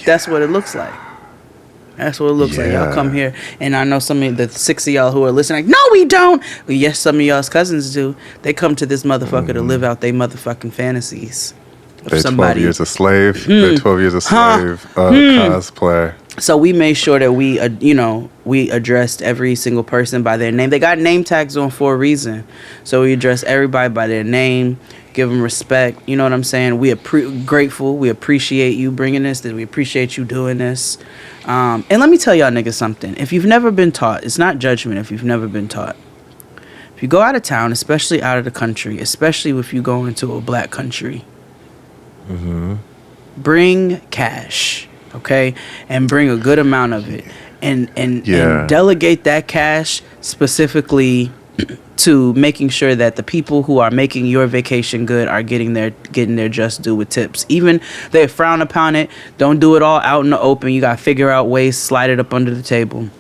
that's what it looks like. That's what it looks like. Y'all come here, and I know some of the 6 of y'all who are listening, like, no, we don't. Well, yes, some of y'all's cousins do. They come to this motherfucker to live out their motherfucking fantasies. They're 12 years a slave. They're 12 years a slave cosplay. So we made sure that we addressed every single person by their name. They got name tags on for a reason. So we address everybody by their name, give them respect. You know what I'm saying? We grateful. We appreciate you bringing this. We appreciate you doing this. And let me tell y'all niggas something. If you've never been taught, it's not judgment if you've never been taught. If you go out of town, especially out of the country, especially if you go into a black country, bring cash, okay? And bring a good amount of it. And delegate that cash specifically to making sure that the people who are making your vacation good are getting their just due with tips. Even they frown upon it, don't do it all out in the open. You got to figure out ways, slide it up under the table.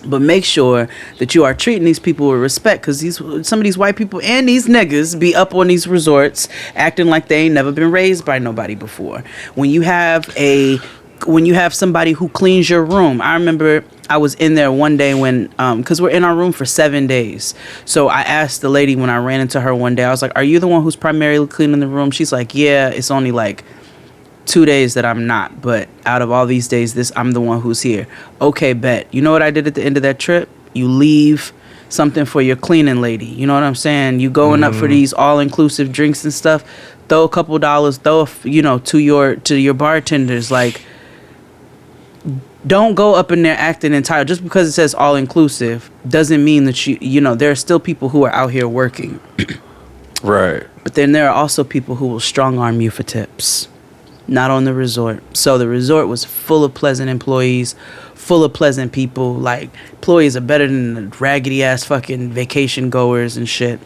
But make sure that you are treating these people with respect, because some of these white people and these niggas be up on these resorts acting like they ain't never been raised by nobody before. When you have a when you have somebody who cleans your room. I remember I was in there one day when, because we're in our room for 7 days. So I asked the lady when I ran into her one day, I was like, are you the one who's primarily cleaning the room? She's like, yeah, it's only like 2 days that I'm not. But out of all these days, I'm the one who's here. Okay, bet. You know what I did at the end of that trip? You leave something for your cleaning lady. You know what I'm saying? You going up for these all-inclusive drinks and stuff, throw a couple dollars, to your bartenders, like, don't go up in there acting entitled. Just because it says all inclusive doesn't mean that there are still people who are out here working. Right. But then there are also people who will strong arm you for tips. Not on the resort. So the resort was full of pleasant employees, full of pleasant people. Like, employees are better than the raggedy ass fucking vacation goers and shit.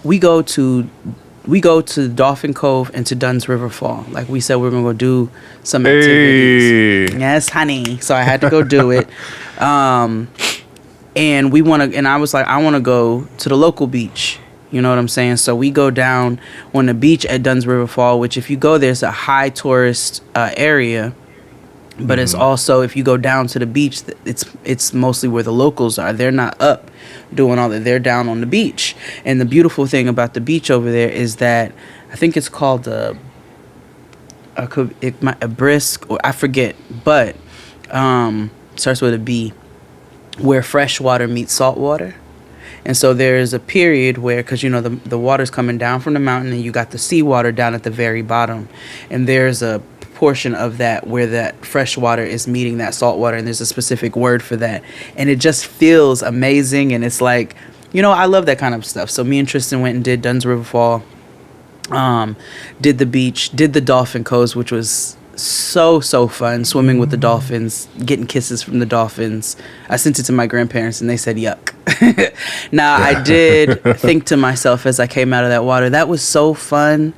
We go to Dolphin Cove and to Dunn's River Fall. Like we said, we're gonna go do some activities. Yes, honey. So I had to go do it. And I was like, I want to go to the local beach. You know what I'm saying? So we go down on the beach at Dunn's River Fall, which if you go there, it's a high tourist area. But it's also, if you go down to the beach, it's mostly where the locals are. They're not up doing all that. They're down on the beach. And the beautiful thing about the beach over there is that I think it's called a brisk, or I forget, but starts with a B, where fresh water meets salt water. And so there's a period where, because the water's coming down from the mountain and you got the seawater down at the very bottom, and there's a portion of that where that fresh water is meeting that salt water, and there's a specific word for that, and it just feels amazing. And it's like, I love that kind of stuff. So me and Tristan went and did Dunn's River Fall, did the beach, did the dolphin coves, which was so fun, swimming with the dolphins, getting kisses from the dolphins. I sent it to my grandparents and they said yuck. Now I did think to myself as I came out of that water, that was so fun.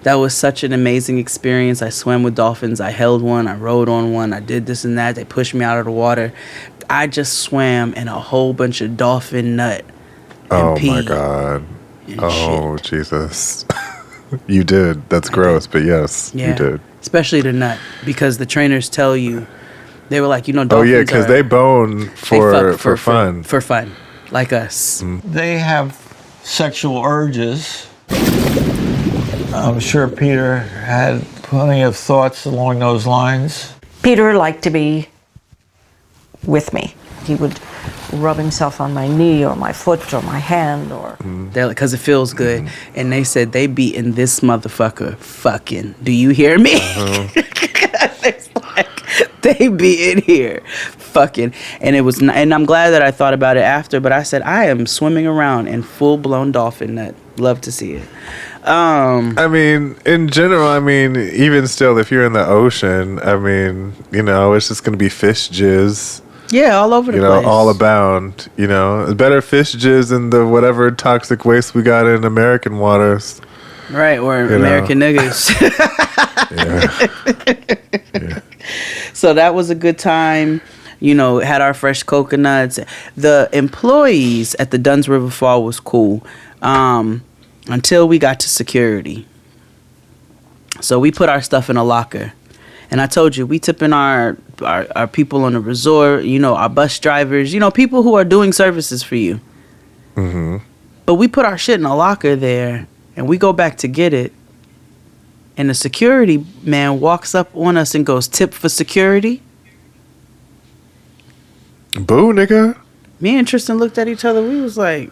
That was such an amazing experience. I swam with dolphins. I held one. I rode on one. I did this and that. They pushed me out of the water. I just swam in a whole bunch of dolphin nut. Oh, my God. Oh, shit. Jesus. You did. That's gross, but yes, you did. Especially the nut, because the trainers tell you, they were like, dolphins. Oh, yeah, because they bone for fun. For fun, like us. They have sexual urges. I'm sure Peter had plenty of thoughts along those lines. Peter liked to be with me. He would rub himself on my knee or my foot or my hand, or because it feels good. And they said they be in this motherfucker fucking. Do you hear me? It's like they be in here fucking. And it was, and I'm glad that I thought about it after. But I said I am swimming around in full blown dolphin nut. Love to see it. I mean, in general, even still, if you're in the ocean, it's just going to be fish jizz. Yeah, all over the place. All abound. Better fish jizz than the whatever toxic waste we got in American waters. Right, or American niggas. Yeah. So that was a good time. Had our fresh coconuts. The employees at the Dunn's River Fall was cool. Until we got to security. So we put our stuff in a locker. And I told you, we tipping our people on the resort, our bus drivers, people who are doing services for you. Mm-hmm. But we put our shit in a locker there, and we go back to get it. And the security man walks up on us and goes, "Tip for security." Boo, nigga. Me and Tristan looked at each other. We was like,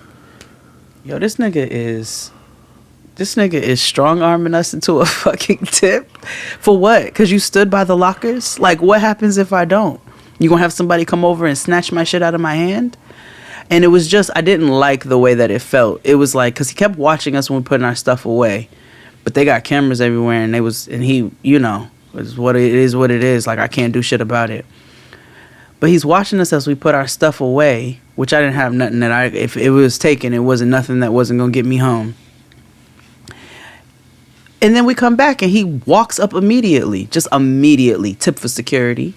yo, this nigga is strong arming us into a fucking tip. For what? Because you stood by the lockers? Like, what happens if I don't? You gonna have somebody come over and snatch my shit out of my hand? And it was just, I didn't like the way that it felt. It was like, because he kept watching us when we're putting our stuff away. But they got cameras everywhere, and he, is what it is. Like, I can't do shit about it. But he's watching us as we put our stuff away, which I didn't have nothing if it was taken, it wasn't nothing that wasn't gonna get me home. And then we come back and he walks up immediately, tip for security.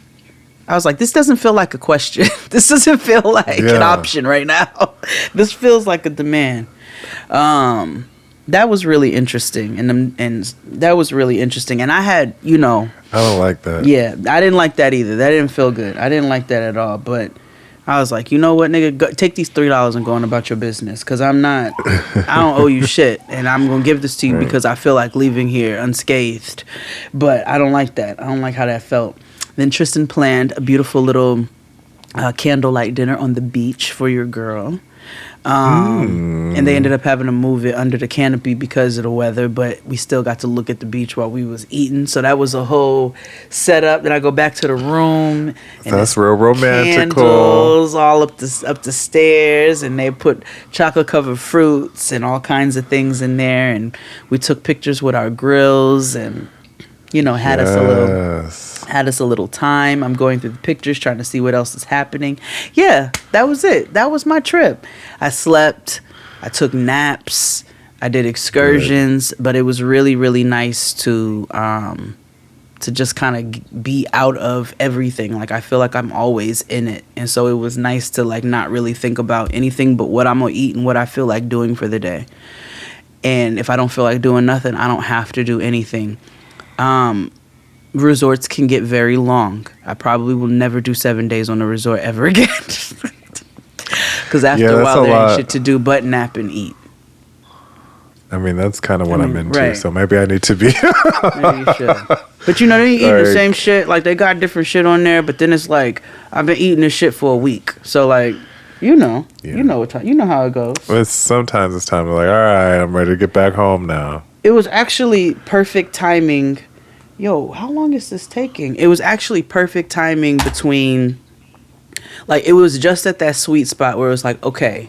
I was like, this doesn't feel like a question. This doesn't feel like an option right now. This feels like a demand. that was really interesting, and that was really interesting. And I had, I don't like that. Yeah, I didn't like that either. That didn't feel good. I didn't like that at all. But I was like, you know what, nigga, take these $3 and go on about your business, because I don't owe you shit, and I'm gonna give this to you because I feel like leaving here unscathed. But I don't like that. I don't like how that felt. Then Tristan planned a beautiful little candlelight dinner on the beach for your girl. And they ended up having to move it under the canopy because of the weather, but we still got to look at the beach while we was eating. So that was a whole setup. Then I go back to the room, and that's real romantical. Candles all up the stairs, and they put chocolate covered fruits and all kinds of things in there, and we took pictures with our grills, and had us a little time. I'm going through the pictures, trying to see what else is happening. Yeah, that was it. That was my trip. I slept. I took naps. I did excursions, but it was really, really nice to just kind of be out of everything. Like, I feel like I'm always in it, and so it was nice to like not really think about anything but what I'm gonna eat and what I feel like doing for the day. And if I don't feel like doing nothing, I don't have to do anything. Resorts can get very long. I probably will never do 7 days on a resort ever again. Because after a while, there ain't shit to do but nap and eat. I mean, that's kind of what I'm into, right. so maybe I need to be. Maybe you should. But they eat the same shit. Like, they got different shit on there, but then it's like, I've been eating this shit for a week. So, like, you know how it goes. Well, sometimes it's time to like, all right, I'm ready to get back home now. It was actually perfect timing. Yo, how long is this taking? It was actually perfect timing between, like, it was just at that sweet spot where it was like, okay,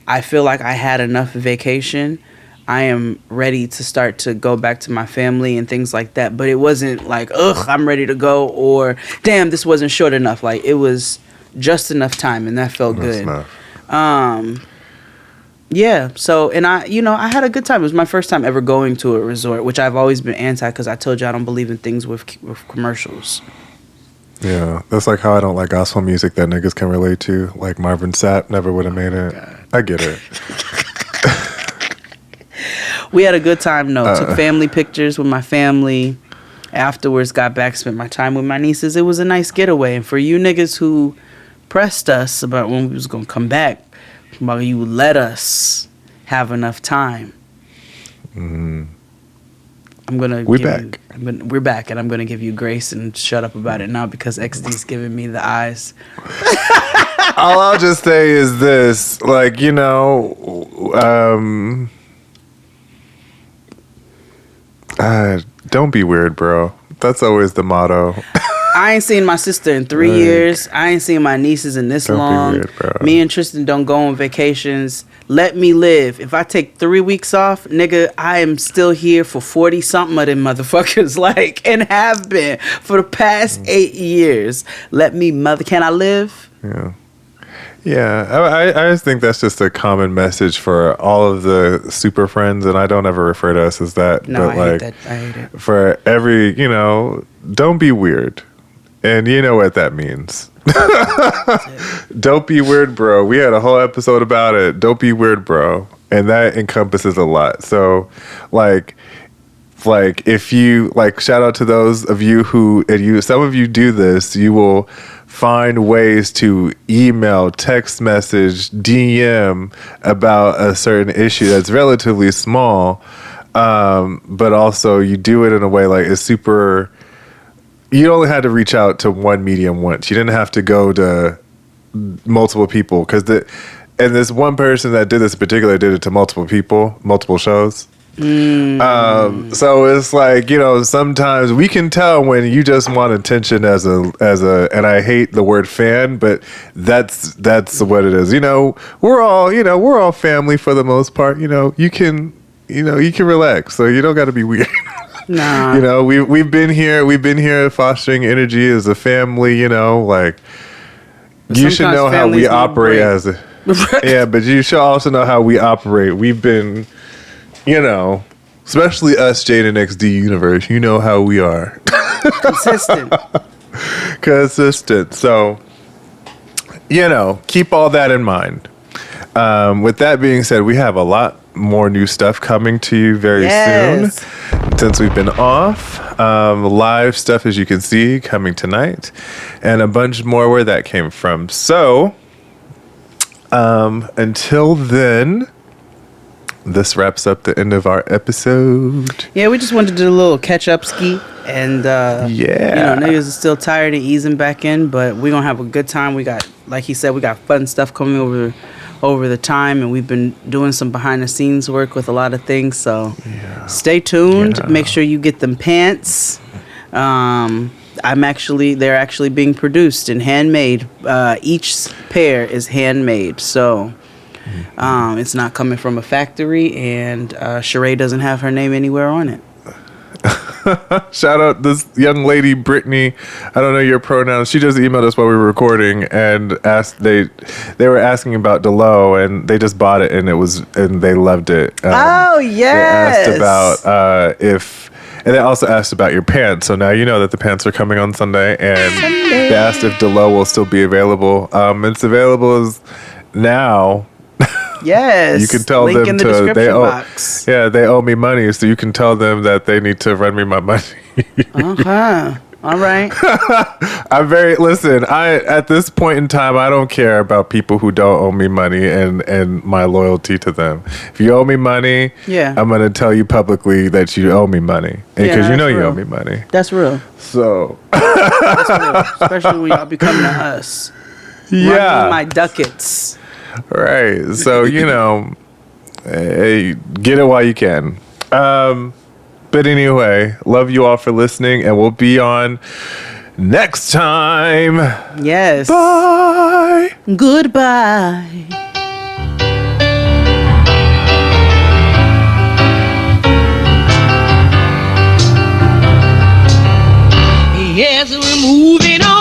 I feel like I had enough vacation. I am ready to start to go back to my family and things like that. But it wasn't like, ugh, I'm ready to go, or damn, this wasn't short enough. Like, it was just enough time, and that felt good. Yeah, so, and I had a good time. It was my first time ever going to a resort, which I've always been anti, because I told you I don't believe in things with commercials. Yeah, that's like how I don't like gospel music that niggas can relate to. Like Marvin Sapp never would have made it. God. I get it. We had a good time, though. Took family pictures with my family. Afterwards, got back, spent my time with my nieces. It was a nice getaway. And for you niggas who pressed us about when we was going to come back, well, you let us have enough time. Mm-hmm. We're back, and I'm gonna give you grace and shut up about it now because XD's giving me the eyes. All I'll just say is this, like, don't be weird, bro. That's always the motto. I ain't seen my sister in 3 years. I ain't seen my nieces in this long. Be weird, bro. Me and Tristan don't go on vacations. Let me live. If I take 3 weeks off, nigga, I am still here for 40-something of them motherfuckers, like, and have been for the past 8 years. Can I live? Yeah. Yeah, I just think that's just a common message for all of the super friends, and I don't ever refer to us as that. No, but I hate that. I hate it. For every, don't be weird. And you know what that means. Don't be weird, bro. We had a whole episode about it. Don't be weird, bro. And that encompasses a lot. So, like if you, shout out to those of you who, some of you do this, you will find ways to email, text message, DM about a certain issue that's relatively small, but also you do it in a way like it's super. You only had to reach out to one medium once. You didn't have to go to multiple people and this one person that did this in particular did it to multiple people, multiple shows. So it's like, sometimes we can tell when you just want attention as a, and I hate the word fan, but that's what it is. We're all family for the most part. You can relax, so you don't got to be weird. Nah. We've been here fostering energy as a family. You should know how we operate as a. Yeah, but you should also know how we operate. We've been. Especially us, Jaden XD Universe, you know how we are. Consistent. So, keep all that in mind. With that being said, we have a lot more new stuff coming to you very Yes. soon. Since we've been off, live stuff, as you can see, coming tonight, and a bunch more where that came from. So, until then, this wraps up the end of our episode. Yeah, we just wanted to do a little catch-up ski. And, niggas are still tired of easing back in, but we're going to have a good time. We got, like he said, we got fun stuff coming over the time, and we've been doing some behind-the-scenes work with a lot of things, so stay tuned. Yeah. Make sure you get them pants. They're actually being produced and handmade. Each pair is handmade, so it's not coming from a factory, and Sheree doesn't have her name anywhere on it. Shout out this young lady, Brittany. I don't know your pronouns. She just emailed us while we were recording and asked. They were asking about Delo, and they just bought it, and they loved it. Oh yes. They asked about and they also asked about your pants. So now you know that the pants are coming on Sunday, and they asked if Delo will still be available. It's available as now. Yes. You can tell Link them in the to description box. Yeah, they owe me money, so you can tell them that they need to run me my money. Okay. All right. At this point in time, I don't care about people who don't owe me money and my loyalty to them. If you owe me money, I'm going to tell you publicly that you owe me money, because you owe me money. That's real. So That's real. Especially when y'all be coming to us. Yeah. Run me my ducats. Right. So, hey, get it while you can. But anyway, love you all for listening, and we'll be on next time. Yes. Bye. Goodbye. Yes, we're moving on.